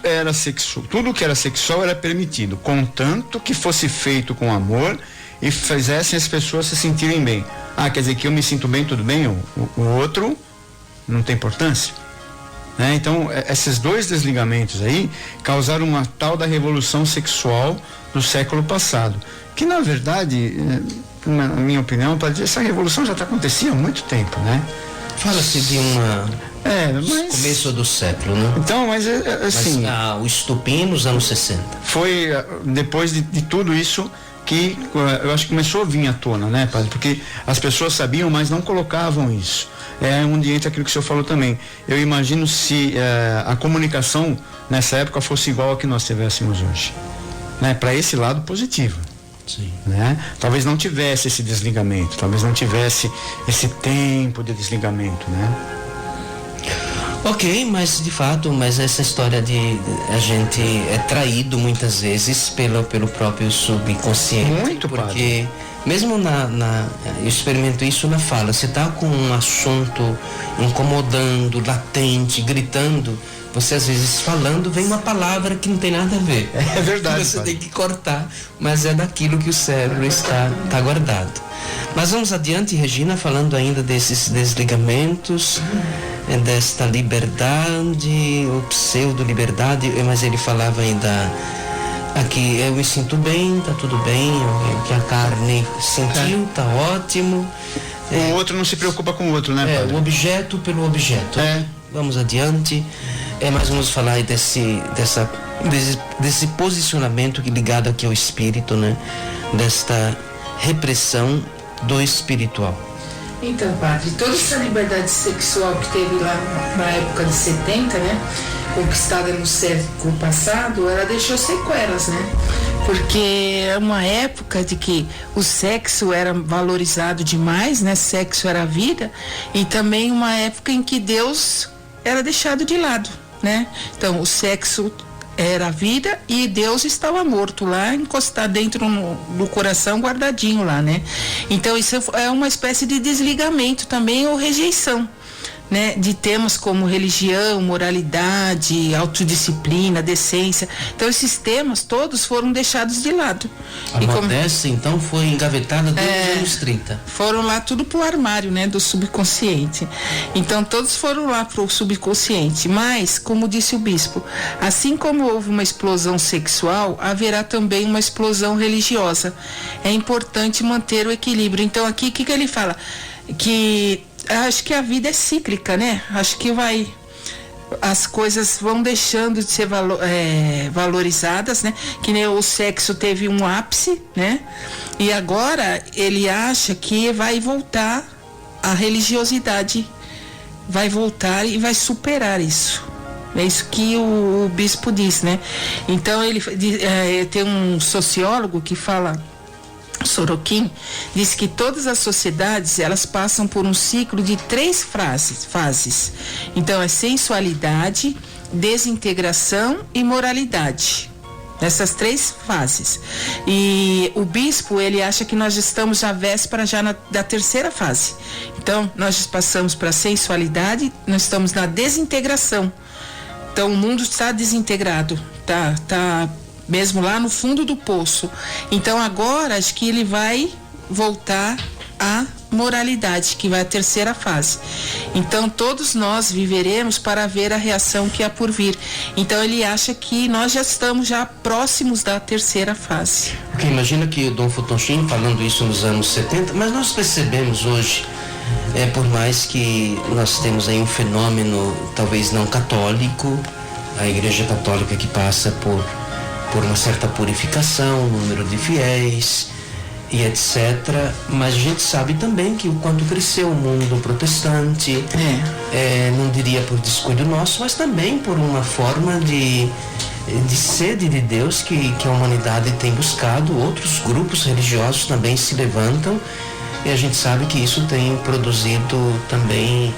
[SPEAKER 5] que era sexual era permitido, contanto que fosse feito com amor e fizessem as pessoas se sentirem bem. Quer dizer que eu me sinto bem, tudo bem, o outro não tem importância, né? Então, esses dois desligamentos aí causaram uma tal da revolução sexual do século passado, que na verdade, na minha opinião, essa revolução já acontecia há muito tempo, né?
[SPEAKER 4] Fala-se de
[SPEAKER 5] mas
[SPEAKER 4] começo do século, né?
[SPEAKER 5] Então, mas assim,
[SPEAKER 4] o estupim nos anos 60.
[SPEAKER 5] Foi depois de tudo isso que eu acho que começou a vir à tona, né, padre? Porque as pessoas sabiam, mas não colocavam isso. É onde entra aquilo que o senhor falou também. Eu imagino se a comunicação nessa época fosse igual a que nós tivéssemos hoje, né? Para esse lado positivo.
[SPEAKER 4] Sim.
[SPEAKER 5] Né? Talvez não tivesse esse desligamento, talvez não tivesse esse tempo de desligamento, né?
[SPEAKER 4] Ok, mas de fato, essa história de a gente é traído muitas vezes pelo próprio subconsciente.
[SPEAKER 5] Muito,
[SPEAKER 4] porque
[SPEAKER 5] padre.
[SPEAKER 4] mesmo eu experimento isso na fala. Você tá com um assunto incomodando, latente, gritando. Você às vezes falando, vem uma palavra que não tem nada a ver.
[SPEAKER 5] É verdade.
[SPEAKER 4] Você
[SPEAKER 5] padre.
[SPEAKER 4] tem que cortar, mas é daquilo que o cérebro está guardado. Mas vamos adiante, Regina, falando ainda desses desligamentos, desta liberdade, ou pseudo-liberdade, mas ele falava ainda aqui, eu me sinto bem, tá tudo bem, o que a carne sentiu, tá ótimo.
[SPEAKER 5] O outro não se preocupa com o outro, né, padre?
[SPEAKER 4] O objeto pelo objeto. Vamos adiante. Mas vamos falar desse posicionamento ligado aqui ao espírito, né? Desta repressão do espiritual.
[SPEAKER 6] Então, padre, toda essa liberdade sexual que teve lá na época de 70, né? Conquistada no século passado, ela deixou sequelas, né? Porque é uma época de que o sexo era valorizado demais, né? Sexo era vida, e também uma época em que Deus era deixado de lado, né? Então, o sexo era a vida e Deus estava morto lá, encostado dentro do coração, guardadinho lá, né? Então, isso é uma espécie de desligamento também ou rejeição, né, de temas como religião, moralidade, autodisciplina, decência. Então esses temas todos foram deixados de lado.
[SPEAKER 4] A modéstia então foi engavetada desde os anos 30.
[SPEAKER 6] Foram lá tudo pro armário, né, do subconsciente. Então todos foram lá pro subconsciente. Mas, como disse o bispo, assim como houve uma explosão sexual, haverá também uma explosão religiosa. É importante manter o equilíbrio. Então aqui o que ele fala? Que acho que a vida é cíclica, né? Acho que as coisas vão deixando de ser valorizadas, né? Que nem o sexo teve um ápice, né? E agora ele acha que vai voltar, a religiosidade vai voltar e vai superar isso. É isso que o bispo diz, né? Então tem um sociólogo que fala, Sorokin, diz que todas as sociedades elas passam por um ciclo de 3 fases. Então é sensualidade, desintegração e moralidade. Essas 3 fases. E o bispo, ele acha que nós estamos à véspera já da 3ª fase. Então nós passamos para a sensualidade, nós estamos na desintegração. Então o mundo está desintegrado, tá mesmo lá no fundo do poço. Então agora acho que ele vai voltar à moralidade, que vai à 3ª fase. Então todos nós viveremos para ver a reação que há por vir. Então ele acha que nós já estamos próximos da 3ª fase.
[SPEAKER 4] Porque imagina que o Dom Futonchim falando isso nos anos 70, mas nós percebemos hoje, por mais que nós temos aí um fenômeno talvez não católico, a Igreja Católica que passa por uma certa purificação, número de fiéis, e etc. Mas a gente sabe também que o quanto cresceu o mundo protestante, não diria por descuido nosso, mas também por uma forma de sede de Deus que a humanidade tem buscado. Outros grupos religiosos também se levantam, e a gente sabe que isso tem produzido também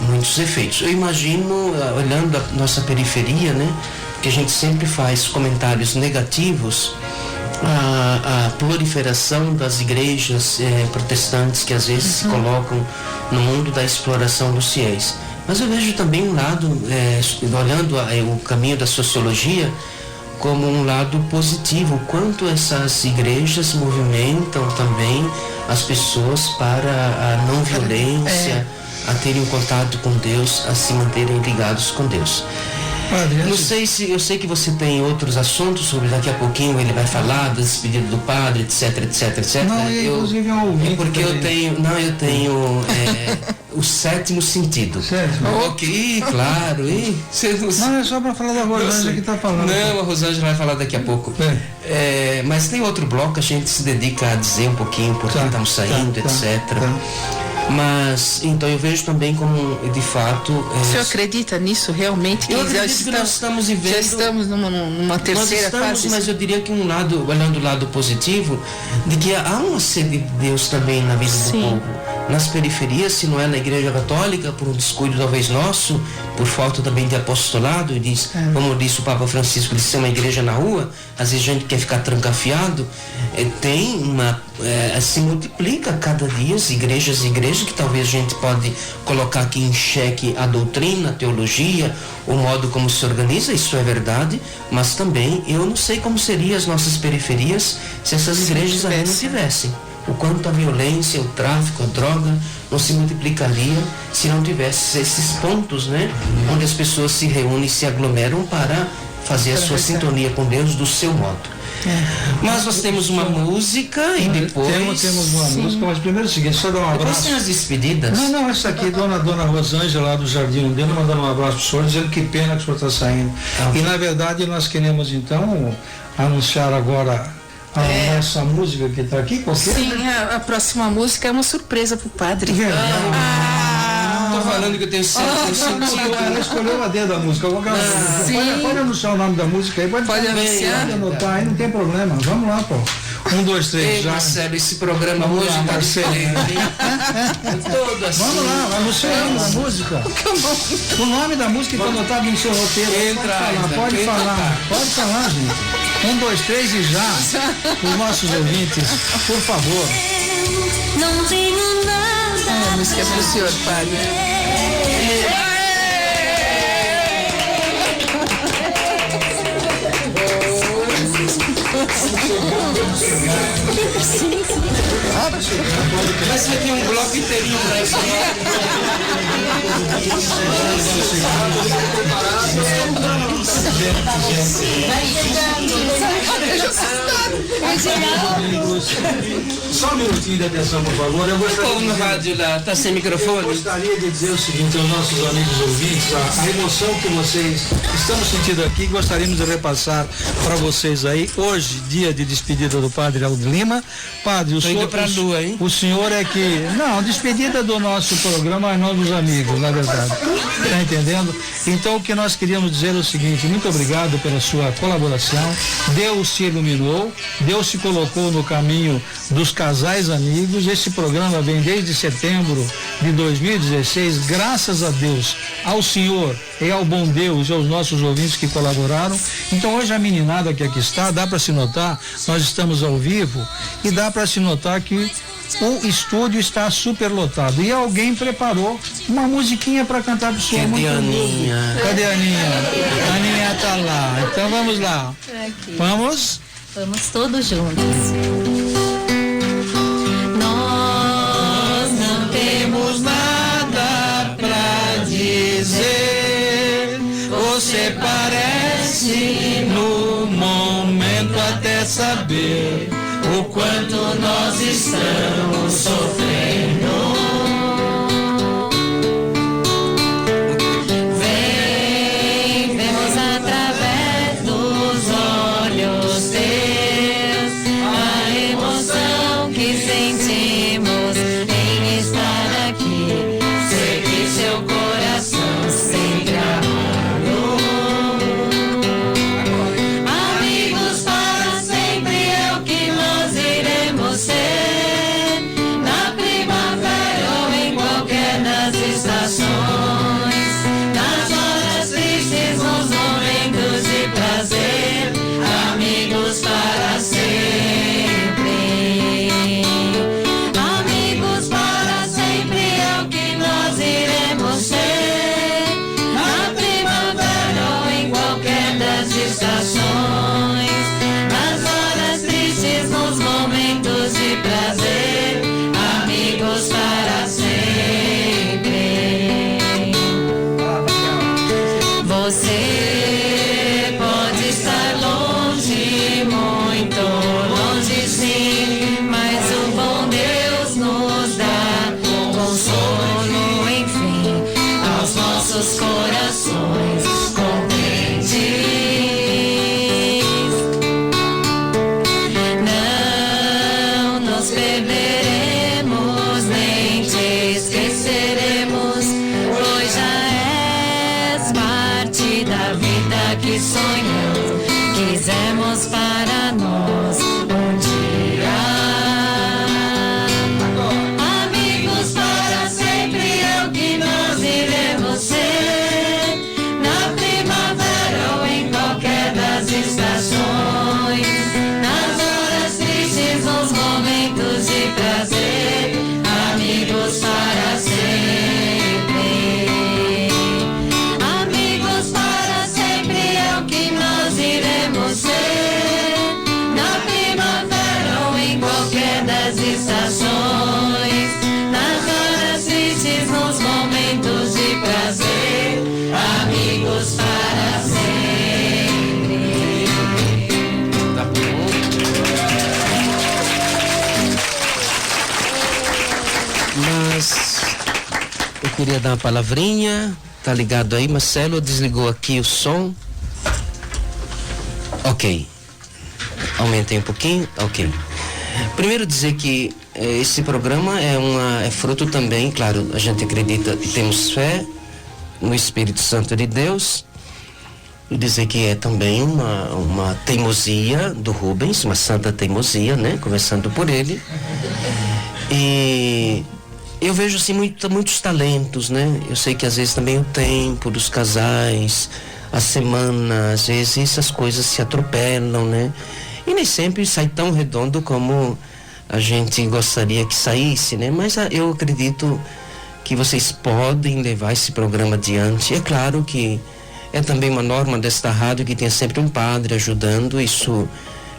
[SPEAKER 4] muitos efeitos. Eu imagino, olhando a nossa periferia, né, que a gente sempre faz comentários negativos, a proliferação das igrejas protestantes que às vezes se colocam no mundo da exploração dos fiéis. Mas eu vejo também um lado, olhando o caminho da sociologia, como um lado positivo, quanto essas igrejas movimentam também as pessoas para a não violência, a terem um contato com Deus, a se manterem ligados com Deus. Não sei se, eu sei que você tem outros assuntos sobre, daqui a pouquinho ele vai falar da despedida do padre, etc.
[SPEAKER 3] Não, inclusive
[SPEAKER 4] porque eu tenho o sétimo sentido.
[SPEAKER 3] Sétimo?
[SPEAKER 4] Ok, claro.
[SPEAKER 3] Não, é só para falar da Rosângela que está falando.
[SPEAKER 4] Não, a Rosângela vai falar daqui a pouco. Mas tem outro bloco, a gente se dedica a dizer um pouquinho por que estamos saindo, etc. Mas, então eu vejo também como, de fato...
[SPEAKER 6] O senhor acredita nisso realmente?
[SPEAKER 4] Eu acredito que nós estamos vivendo...
[SPEAKER 6] Já estamos numa terceira fase?
[SPEAKER 4] Mas eu diria que olhando o lado positivo, de que há uma sede de Deus também na vida do povo. Nas periferias, se não é na Igreja Católica, por um descuido talvez nosso, por falta também de apostolado, como disse o Papa Francisco, de ser uma igreja na rua, às vezes a gente quer ficar trancafiado, se multiplica cada dia as igrejas, que talvez a gente pode colocar aqui em xeque a doutrina, a teologia, o modo como se organiza, isso é verdade, mas também eu não sei como seriam as nossas periferias se essas igrejas ainda não tivessem. O quanto a violência, o tráfico, a droga não se multiplicaria se não tivesse esses pontos, né? Onde as pessoas se reúnem e se aglomeram para fazer a sua sintonia com Deus do seu modo. Mas nós temos uma música e depois...
[SPEAKER 3] Temos uma música, mas primeiro é o seguinte, só dar um abraço.
[SPEAKER 4] Depois tem as despedidas.
[SPEAKER 3] Não, essa aqui, dona Rosângela, lá do Jardim Undeno, mandando um abraço para o senhor, dizendo que pena que o senhor está saindo. E na verdade nós queremos então anunciar agora a nossa música que está aqui.
[SPEAKER 6] Sim, a próxima música é uma surpresa para o padre.
[SPEAKER 4] Estou falando que eu tenho sentido.
[SPEAKER 3] Ela escolheu a dedo da música. Pode anunciar o nome da música aí? Pode
[SPEAKER 6] anunciar.
[SPEAKER 3] Pode anotar aí, não tem problema. Vamos lá, pô. 1, 2, 3, já.
[SPEAKER 4] Marcelo, esse programa hoje está diferente.
[SPEAKER 3] Vamos lá, anuncia o nome da música. O nome da música está anotado no seu roteiro. Pode falar, gente. 1, 2, 3 e já. Os nossos ouvintes, por favor.
[SPEAKER 7] Não tenho nada.
[SPEAKER 6] A música é pro senhor, padre.
[SPEAKER 4] Mas você tem um bloco inteirinho para isso.
[SPEAKER 3] Só um minutinho de atenção, por favor. Eu gostaria
[SPEAKER 4] Como no rádio lá, tá sem microfone?
[SPEAKER 3] Eu gostaria de dizer o seguinte aos nossos amigos ouvintes, a emoção que vocês estamos sentindo aqui, gostaríamos de repassar para vocês aí, hoje, dia de despedida do padre Aldo Lima. Padre, o senhor,
[SPEAKER 4] pra lua, hein?
[SPEAKER 3] O senhor é que, não, despedida do nosso programa, mas não dos amigos, na verdade, tá entendendo? Então o que nós queríamos dizer é o seguinte, muito obrigado pela sua colaboração, Deus se iluminou, Deus se colocou no caminho dos casais amigos, esse programa vem desde setembro de 2016, graças a Deus, ao senhor e ao bom Deus e aos nossos ouvintes que colaboraram. Então hoje a meninada que aqui está, dá para se notar, nós estamos ao vivo e dá para se notar que o estúdio está super lotado e alguém preparou uma musiquinha para cantar pro senhor.
[SPEAKER 4] Cadê a Aninha?
[SPEAKER 3] Cadê a Aninha? A Aninha tá lá, então vamos lá. Vamos
[SPEAKER 7] Todos juntos. Nós não temos nada pra dizer.
[SPEAKER 3] Você parece no momento até saber o quanto nós estamos sofrendo.
[SPEAKER 7] Vem, vemos através dos olhos teus a emoção que
[SPEAKER 4] queria dar uma palavrinha. Tá ligado aí, Marcelo? Desligou aqui o som. Ok. Aumentei um pouquinho. Ok. Primeiro dizer que esse programa é fruto também, claro, a gente acredita e temos fé no Espírito Santo de Deus. E dizer que é também uma teimosia do Rubens, uma santa teimosia, né? Começando por ele. E eu vejo assim muitos talentos, né? Eu sei que às vezes também o tempo dos casais, a semana, às vezes essas coisas se atropelam, né? E nem sempre sai tão redondo como a gente gostaria que saísse, né? Mas eu acredito que vocês podem levar esse programa adiante. É claro que é também uma norma desta rádio que tenha sempre um padre ajudando. Isso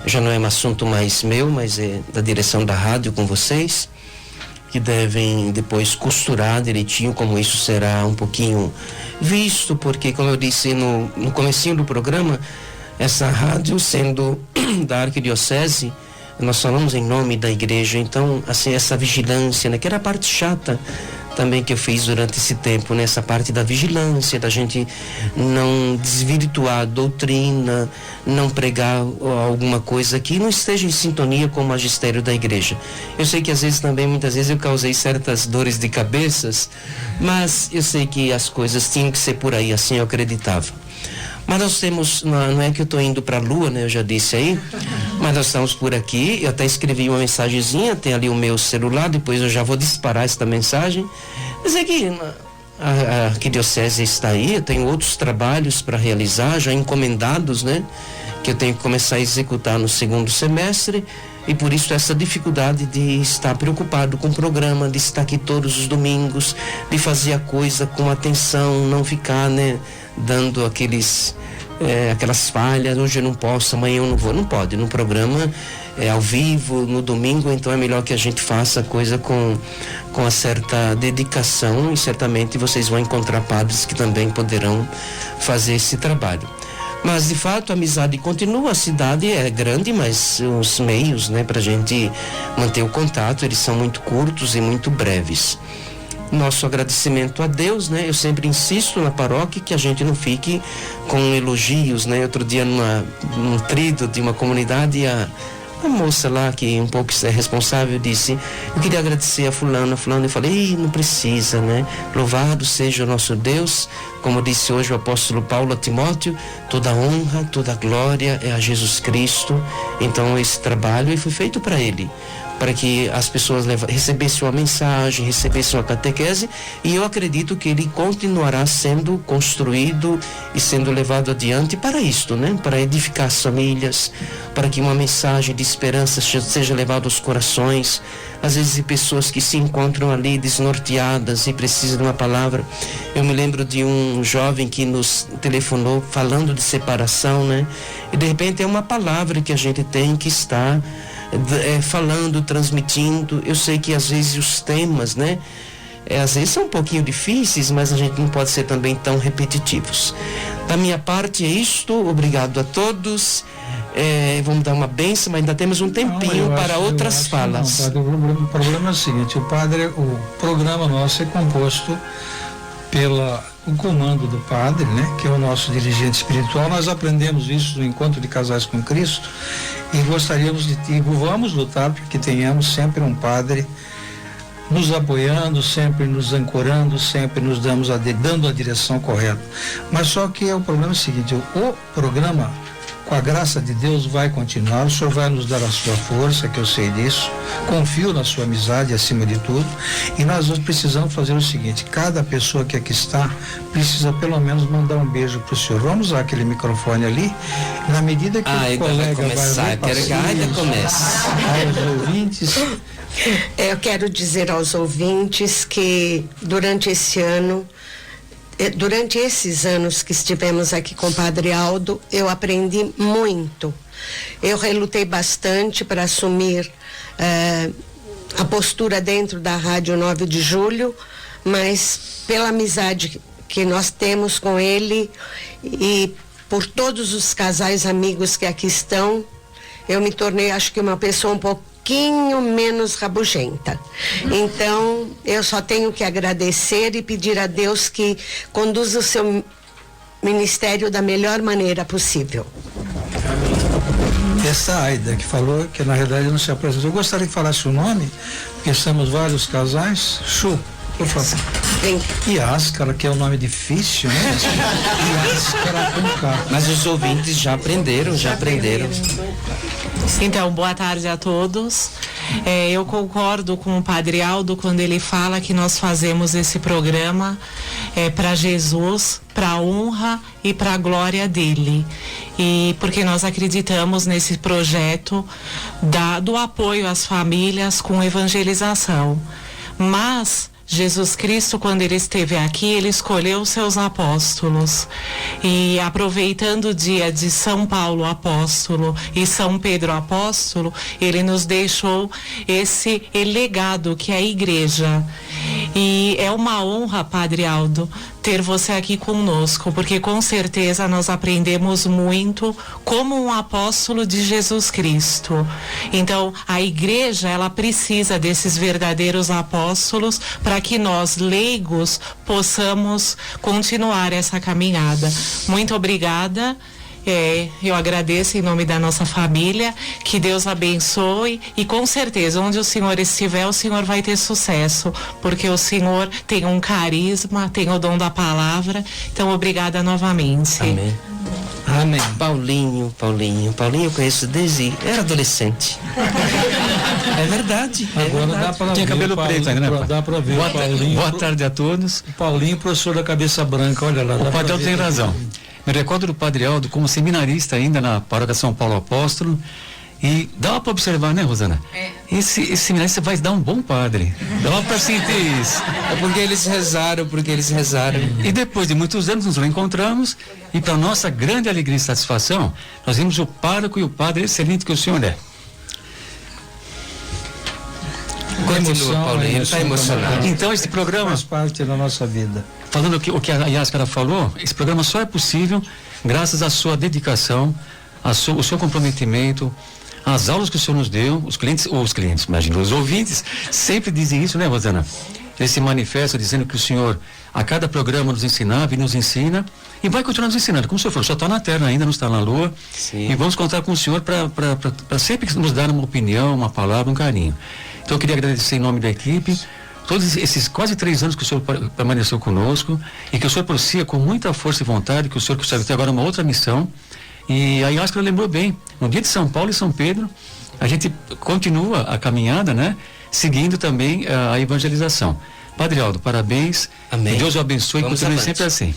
[SPEAKER 4] já não é um assunto mais meu, mas é da direção da rádio com vocês, que devem depois costurar direitinho como isso será um pouquinho visto, porque como eu disse no comecinho do programa, essa rádio sendo da arquidiocese, nós falamos em nome da igreja, então assim, essa vigilância, né, que era a parte chata também que eu fiz durante esse tempo, nessa parte da vigilância, da gente não desvirtuar a doutrina, não pregar alguma coisa que não esteja em sintonia com o magistério da igreja. Eu sei que às vezes também, muitas vezes eu causei certas dores de cabeças, mas eu sei que as coisas tinham que ser por aí, assim eu acreditava. Mas nós temos, não é que eu estou indo para a Lua, né? Eu já disse aí, mas nós estamos por aqui. Eu até escrevi uma mensagenzinha, tem ali o meu celular, depois eu já vou disparar esta mensagem. Dizer que a arquidiocese está aí, eu tenho outros trabalhos para realizar, já encomendados, né? Que eu tenho que começar a executar no segundo semestre. E por isso essa dificuldade de estar preocupado com o programa, de estar aqui todos os domingos, de fazer a coisa com atenção, não ficar, né, dando aquelas falhas, hoje eu não posso, amanhã eu não vou. Não pode, no programa ao vivo, no domingo, então é melhor que a gente faça a coisa com uma certa dedicação, e certamente vocês vão encontrar padres que também poderão fazer esse trabalho. Mas de fato a amizade continua, a cidade é grande, mas os meios, né, pra gente manter o contato, eles são muito curtos e muito breves. Nosso agradecimento a Deus, né? Eu sempre insisto na paróquia que a gente não fique com elogios, né? Outro dia num trido de uma comunidade, a moça lá que um pouco é responsável disse: eu queria agradecer a fulano, eu falei: não precisa, né? Louvado seja o nosso Deus, como disse hoje o apóstolo Paulo a Timóteo, toda honra, toda glória é a Jesus Cristo. Então esse trabalho foi feito para ele, para que as pessoas recebessem uma mensagem, recebessem uma catequese, e eu acredito que ele continuará sendo construído e sendo levado adiante para isto, né? Para edificar as famílias, para que uma mensagem de esperança seja levada aos corações, às vezes de pessoas que se encontram ali desnorteadas e precisam de uma palavra. Eu me lembro de um jovem que nos telefonou falando de separação, né? E de repente é uma palavra que a gente tem que estar falando, transmitindo. Eu sei que às vezes os temas, né, às vezes são um pouquinho difíceis, mas a gente não pode ser também tão repetitivos. Da minha parte é isto, obrigado a todos. Vamos dar uma bênção, mas ainda temos um tempinho para outras falas.
[SPEAKER 3] Não, padre, o problema é o seguinte: o programa nosso é composto o comando do padre, né, que é o nosso dirigente espiritual. Nós aprendemos isso no Encontro de Casais com Cristo, e vamos lutar para que tenhamos sempre um padre nos apoiando, sempre nos ancorando, sempre nos dando a direção correta. Mas só que o problema é o seguinte: o programa, com a graça de Deus, vai continuar. O Senhor vai nos dar a sua força, que eu sei disso. Confio na sua amizade acima de tudo. E nós precisamos fazer o seguinte: cada pessoa que aqui está precisa pelo menos mandar um beijo para o Senhor. Vamos usar aquele microfone ali. Na medida que o colega vai
[SPEAKER 4] começar.
[SPEAKER 3] Aos ouvintes.
[SPEAKER 8] Eu quero dizer aos ouvintes que durante esses anos que estivemos aqui com o Padre Aldo, eu aprendi muito. Eu relutei bastante para assumir a postura dentro da Rádio 9 de Julho, mas pela amizade que nós temos com ele e por todos os casais amigos que aqui estão, eu me tornei, acho que, uma pessoa um pouquinho pouquinho menos rabugenta. Então, eu só tenho que agradecer e pedir a Deus que conduza o seu ministério da melhor maneira possível.
[SPEAKER 3] Essa Aida que falou que na realidade não se apresentou. Eu gostaria que falasse o nome, porque estamos vários casais. Chu, por favor.
[SPEAKER 8] Vem.
[SPEAKER 3] Iáscara, que é um nome difícil, né? Iáscara com K.
[SPEAKER 4] Mas os ouvintes já aprenderam.
[SPEAKER 9] Então, boa tarde a todos. Eu concordo com o Padre Aldo quando ele fala que nós fazemos esse programa para Jesus, para a honra e para a glória dele. E porque nós acreditamos nesse projeto do apoio às famílias com evangelização. Mas Jesus Cristo, quando ele esteve aqui, ele escolheu os seus apóstolos. E aproveitando o dia de São Paulo apóstolo e São Pedro apóstolo, ele nos deixou esse legado que é a igreja. E é uma honra, Padre Aldo, ter você aqui conosco, porque com certeza nós aprendemos muito como um apóstolo de Jesus Cristo. Então, a igreja, ela precisa desses verdadeiros apóstolos para que nós, leigos, possamos continuar essa caminhada. Muito obrigada. Eu agradeço em nome da nossa família, que Deus abençoe e com certeza onde o Senhor estiver, o Senhor vai ter sucesso, porque o Senhor tem um carisma, tem o dom da palavra. Então, obrigada novamente.
[SPEAKER 4] Amém.
[SPEAKER 3] Amém.
[SPEAKER 4] Paulinho eu conheço desde era adolescente. É verdade.
[SPEAKER 3] Agora dá para ver.
[SPEAKER 10] Tinha cabelo preto ainda, né?
[SPEAKER 3] Dá para ver.
[SPEAKER 10] Boa tarde a todos.
[SPEAKER 3] O Paulinho, professor da cabeça branca, olha lá.
[SPEAKER 10] O Padre Aldo tem razão. Me recordo do Padre Aldo como seminarista ainda na paróquia São Paulo Apóstolo. E dá para observar, né, Rosana? Esse seminarista vai dar um bom padre. Dá para sentir isso.
[SPEAKER 4] É porque eles rezaram.
[SPEAKER 10] E depois de muitos anos nos reencontramos e para nossa grande alegria e satisfação, nós vimos o pároco e o padre excelente que o senhor é.
[SPEAKER 4] Continua, Paulinho, ele está emocionado.
[SPEAKER 10] Então esse programa
[SPEAKER 3] faz parte da nossa vida.
[SPEAKER 10] Falando o que a Iáscara falou, esse programa só é possível graças à sua dedicação, o seu comprometimento, as aulas que o senhor nos deu, os clientes, imagina, os ouvintes sempre dizem isso, né, Rosana? Eles se manifestam dizendo que o senhor a cada programa nos ensinava e nos ensina e vai continuar nos ensinando. Como o senhor falou, só está na terra ainda, não está na lua. Sim. E vamos contar com o senhor para sempre nos dar uma opinião, uma palavra, um carinho. Então eu queria agradecer em nome da equipe todos esses quase 3 anos que o senhor permaneceu conosco e que o senhor prosseguia com muita força e vontade, que o senhor consegue ter agora uma outra missão. E a Iáscara lembrou bem, no dia de São Paulo e São Pedro, a gente continua a caminhada, né? Seguindo também a evangelização. Padre Aldo, parabéns.
[SPEAKER 4] Amém.
[SPEAKER 10] Que Deus o abençoe e continue sempre assim.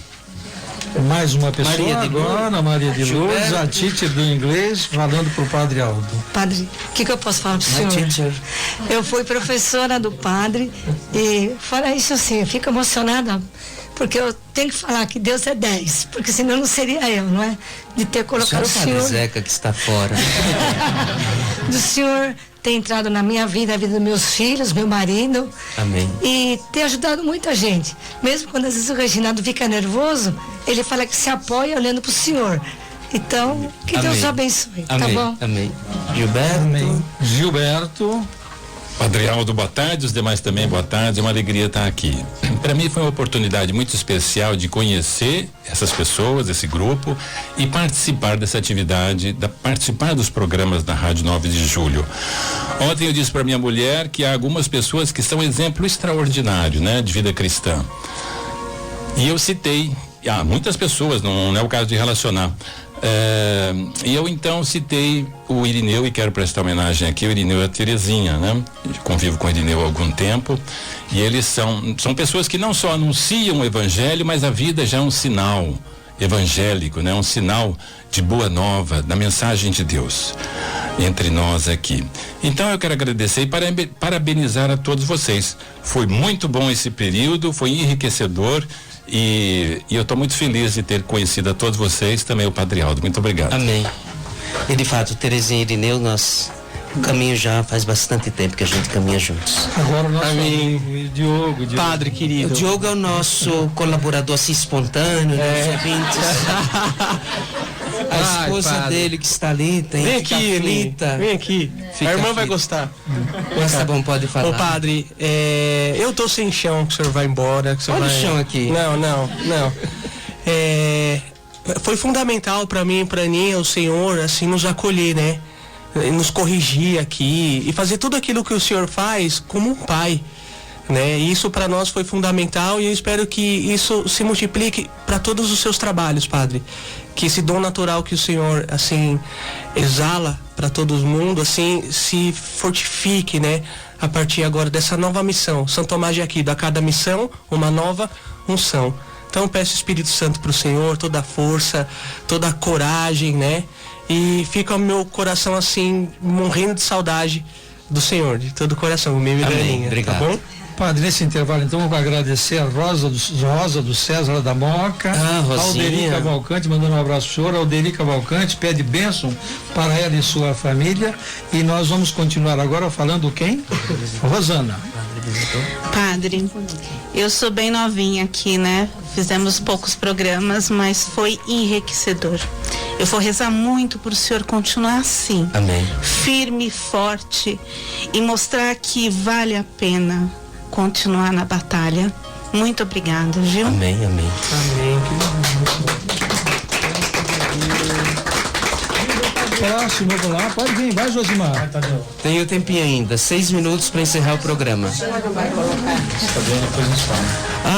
[SPEAKER 3] Mais uma pessoa
[SPEAKER 4] Maria
[SPEAKER 3] agora, Maria de Lourdes, a teacher do inglês, falando para o Padre Aldo.
[SPEAKER 11] Padre, o que eu posso falar para o senhor? Eu fui professora do padre e fora isso assim, eu fico emocionada, porque eu tenho que falar que Deus é 10, porque senão não seria eu, não é? De ter colocado o senhor...
[SPEAKER 4] Zeca que está fora.
[SPEAKER 11] Do senhor ter entrado na minha vida, a vida dos meus filhos, meu marido.
[SPEAKER 4] Amém.
[SPEAKER 11] E ter ajudado muita gente. Mesmo quando às vezes o Reginaldo fica nervoso, ele fala que se apoia olhando para o senhor. Então, que
[SPEAKER 4] Amém.
[SPEAKER 11] Deus o abençoe,
[SPEAKER 4] Amém.
[SPEAKER 11] tá bom?
[SPEAKER 4] Amém. Gilberto.
[SPEAKER 3] Amém. Gilberto.
[SPEAKER 12] Padre Aldo, boa tarde, os demais também, boa tarde, é uma alegria estar aqui. Para mim foi uma oportunidade muito especial de conhecer essas pessoas, esse grupo e participar dessa atividade, participar dos programas da Rádio 9 de Julho. Ontem eu disse para minha mulher que há algumas pessoas que são exemplo extraordinário, né, de vida cristã. E eu citei, muitas pessoas, não é o caso de relacionar. E eu então citei o Irineu e quero prestar homenagem aqui. O Irineu e a Terezinha, né? Eu convivo com o Irineu há algum tempo e eles são pessoas que não só anunciam o evangelho, mas a vida já é um sinal evangélico, né? Um sinal de boa nova, da mensagem de Deus entre nós aqui. Então eu quero agradecer e parabenizar a todos vocês. Foi muito bom esse período, foi enriquecedor. E eu estou muito feliz de ter conhecido a todos vocês, também o Padre Aldo. Muito obrigado.
[SPEAKER 4] Amém. E de fato, Terezinha e Irineu, o caminho já faz bastante tempo que a gente caminha juntos.
[SPEAKER 3] Agora o nosso amigo Diogo.
[SPEAKER 4] Padre querido. O Diogo é o nosso colaborador assim espontâneo, né? A esposa dele que está ali tem
[SPEAKER 13] Vem
[SPEAKER 4] que
[SPEAKER 13] aqui,
[SPEAKER 4] aflita.
[SPEAKER 13] vem aqui. A irmã vai gostar.
[SPEAKER 4] Mas tá bom, pode falar.
[SPEAKER 13] Ô padre, eu tô sem chão, que o senhor vai embora. Que o senhor
[SPEAKER 4] Olha
[SPEAKER 13] vai...
[SPEAKER 4] o chão aqui.
[SPEAKER 13] Não. Foi fundamental pra mim e pra Aninha, o senhor, assim, nos acolher, né? Nos corrigir aqui e fazer tudo aquilo que o senhor faz como um pai, né? E isso para nós foi fundamental e eu espero que isso se multiplique para todos os seus trabalhos, padre. Que esse dom natural que o senhor, assim, exala para todo mundo, assim, se fortifique, né? A partir agora dessa nova missão. São Tomás de Aquino, a cada missão, uma nova unção. Então peço o Espírito Santo para o Senhor, toda a força, toda a coragem, né? E fica o meu coração assim, morrendo de saudade do Senhor, de todo o coração, o meu e da Aninha,
[SPEAKER 4] obrigado.
[SPEAKER 13] tá bom?
[SPEAKER 3] Padre, nesse intervalo, então, eu vou agradecer a Rosa do César da Moca,
[SPEAKER 4] Rosinha.
[SPEAKER 3] Alderi Cavalcante, mandando um abraço pro senhor. Alderi Cavalcante pede bênção para ela e sua família. E nós vamos continuar agora falando quem? Rosana.
[SPEAKER 14] Padre, eu sou bem novinha aqui, né? Fizemos poucos programas, mas foi enriquecedor. Eu vou rezar muito para o senhor continuar assim.
[SPEAKER 4] Amém.
[SPEAKER 14] Firme, forte e mostrar que vale a pena continuar na batalha. Muito obrigada, viu?
[SPEAKER 4] Amém.
[SPEAKER 3] Próximo, vamos lá, pode vir, vai, Josimar.
[SPEAKER 4] Tem o tempinho ainda, 6 minutos para encerrar o programa.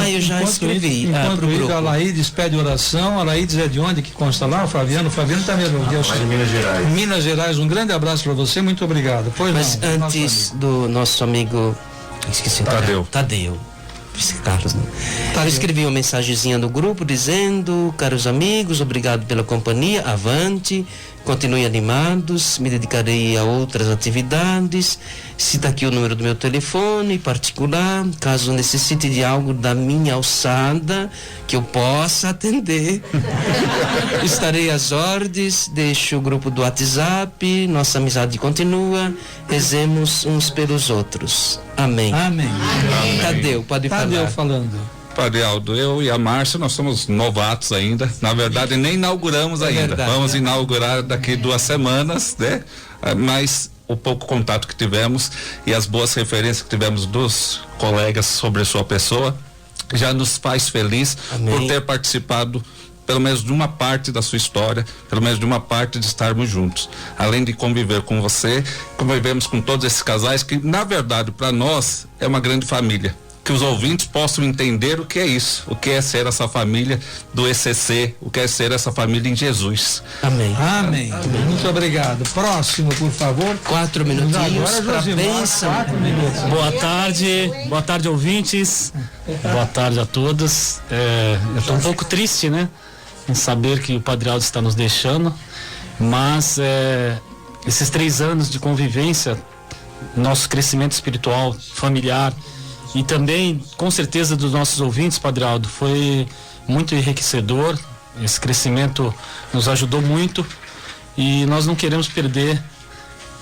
[SPEAKER 4] Eu já escrevi.
[SPEAKER 3] Enquanto
[SPEAKER 4] Pro
[SPEAKER 3] isso,
[SPEAKER 4] grupo.
[SPEAKER 3] a Laídes pede oração. A Laídes é de onde que consta lá? O Fabiano tá me Deus.
[SPEAKER 15] De Minas Gerais.
[SPEAKER 3] Minas Gerais, um grande abraço para você, muito obrigado. Pois
[SPEAKER 4] Mas
[SPEAKER 3] não,
[SPEAKER 4] antes do nosso amigo, esqueci o nome. Tadeu. Carlos, né? Eu escrevi uma mensagenzinha no grupo dizendo: caros amigos, obrigado pela companhia, avante, continuem animados, me dedicarei a outras atividades. Cita aqui o número do meu telefone particular, caso necessite de algo da minha alçada que eu possa atender. Estarei às ordens, deixo o grupo do WhatsApp, nossa amizade continua, rezemos uns pelos outros. Amém. Tadeu, pode falar.
[SPEAKER 3] Tadeu falando.
[SPEAKER 12] Padre Aldo, eu e a Márcia, nós somos novatos ainda. Na verdade, nem inauguramos ainda.
[SPEAKER 4] Verdade.
[SPEAKER 12] Vamos inaugurar daqui 2 semanas, né? Mas o pouco contato que tivemos e as boas referências que tivemos dos colegas sobre a sua pessoa já nos faz feliz.
[SPEAKER 4] Amém.
[SPEAKER 12] Por ter participado pelo menos de uma parte da sua história, pelo menos de uma parte de estarmos juntos. Além de conviver com você, convivemos com todos esses casais que, na verdade, para nós é uma grande família. Que os ouvintes possam entender o que é isso, o que é ser essa família do ECC, o que é ser essa família em Jesus.
[SPEAKER 4] Amém.
[SPEAKER 3] Muito obrigado. Próximo, por favor.
[SPEAKER 4] 4 minutinhos
[SPEAKER 3] Agora,
[SPEAKER 4] para
[SPEAKER 3] Josimar,
[SPEAKER 4] bênção.
[SPEAKER 3] 4 minutos.
[SPEAKER 10] Boa tarde, ouvintes. Boa tarde a todos. Eu estou um pouco triste, né, em saber que o Padre Aldo está nos deixando, mas esses 3 anos de convivência, nosso crescimento espiritual, familiar e também, com certeza, dos nossos ouvintes, Padre Aldo, foi muito enriquecedor. Esse crescimento nos ajudou muito e nós não queremos perder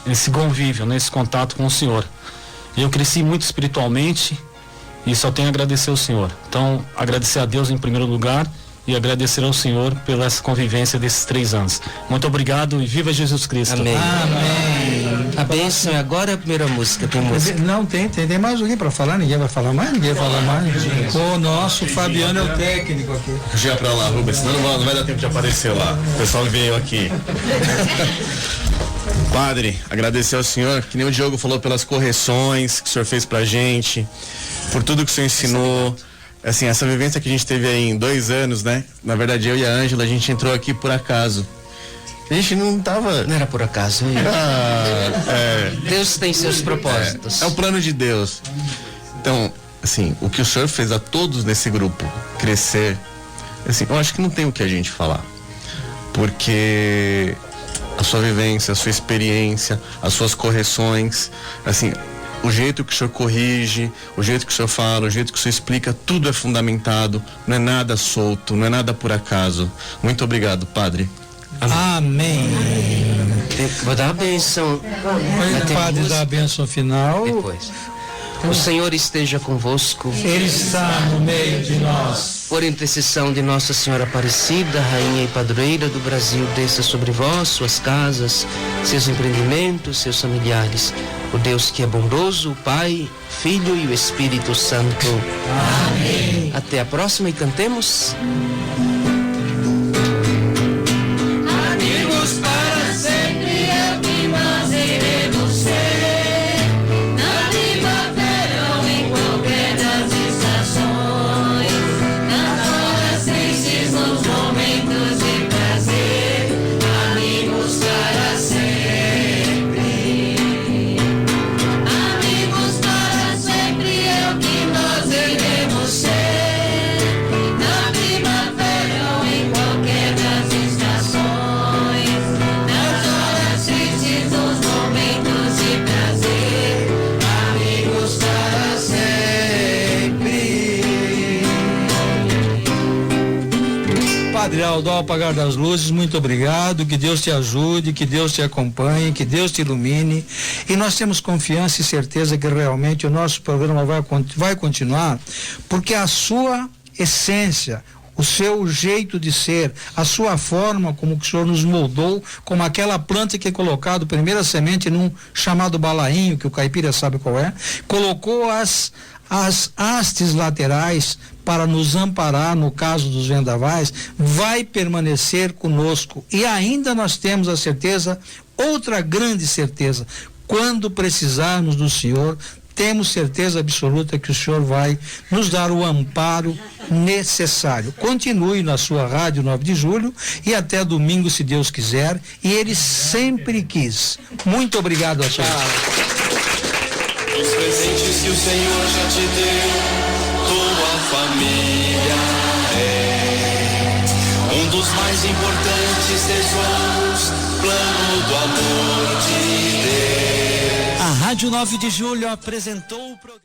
[SPEAKER 10] esse convívio, né, esse contato com o Senhor. Eu cresci muito espiritualmente e só tenho a agradecer ao Senhor. Então, agradecer a Deus em primeiro lugar e agradecer ao Senhor pela essa convivência desses 3 anos. Muito obrigado e viva Jesus Cristo.
[SPEAKER 4] Amém. A bênção é agora a primeira música. Tem música?
[SPEAKER 3] Não, tem mais alguém para falar? Ninguém vai falar mais? Ninguém vai falar mais? O nosso Fabiano é o técnico aqui.
[SPEAKER 15] Já pra lá, Rubens, senão não vai dar tempo de aparecer lá. O pessoal veio aqui. Padre, agradecer ao senhor, que nem o Diogo falou, pelas correções que o senhor fez pra gente, por tudo que o senhor ensinou. Assim, essa vivência que a gente teve aí em 2 anos, né? Na verdade, eu e a Ângela, a gente entrou aqui por acaso. A gente não tava...
[SPEAKER 4] Não era por acaso. Deus tem seus propósitos.
[SPEAKER 15] É o plano de Deus. Então, assim, o que o senhor fez a todos nesse grupo crescer, assim, eu acho que não tem o que a gente falar. Porque a sua vivência, a sua experiência, as suas correções, assim, o jeito que o senhor corrige, o jeito que o senhor fala, o jeito que o senhor explica, tudo é fundamentado, não é nada solto, não é nada por acaso. Muito obrigado, Padre.
[SPEAKER 3] Amém.
[SPEAKER 4] Vou dar a bênção.
[SPEAKER 3] O padre dá a bênção final.
[SPEAKER 4] Depois. O Senhor esteja convosco.
[SPEAKER 3] Ele está no meio de nós.
[SPEAKER 4] Por intercessão de Nossa Senhora Aparecida, Rainha e Padroeira do Brasil, desça sobre vós, suas casas, seus empreendimentos, seus familiares. O Deus que é bondoso, o Pai, Filho e o Espírito Santo.
[SPEAKER 3] Amém.
[SPEAKER 4] Até a próxima e cantemos.
[SPEAKER 7] Amigos para sempre é o que nós iremos ser. Na primavera ou em qualquer das estações, nas horas tristes, nos momentos de prazer. Amigos para sempre. Amigos para sempre é o que nós iremos ser. Na primavera ou em qualquer das estações, nas horas tristes, nos momentos de prazer. Amigos para sempre.
[SPEAKER 3] Padre Aldo, ao apagar das luzes, muito obrigado, que Deus te ajude, que Deus te acompanhe, que Deus te ilumine, e nós temos confiança e certeza que realmente o nosso programa vai continuar, porque a sua essência, o seu jeito de ser, a sua forma como que o Senhor nos moldou, como aquela planta que é colocado primeira semente num chamado balainho, que o caipira sabe qual é, colocou as hastes laterais para nos amparar no caso dos vendavais, vai permanecer conosco. E ainda nós temos a certeza, outra grande certeza, quando precisarmos do Senhor, temos certeza absoluta que o Senhor vai nos dar o amparo necessário. Continue na sua rádio 9 de julho e até domingo, se Deus quiser, e Ele sempre quis. Muito obrigado a todos.
[SPEAKER 1] Os presentes que o Senhor já te deu, tua família é um dos mais importantes tesouros, plano do amor de Deus.
[SPEAKER 2] A Rádio 9 de Julho apresentou o programa.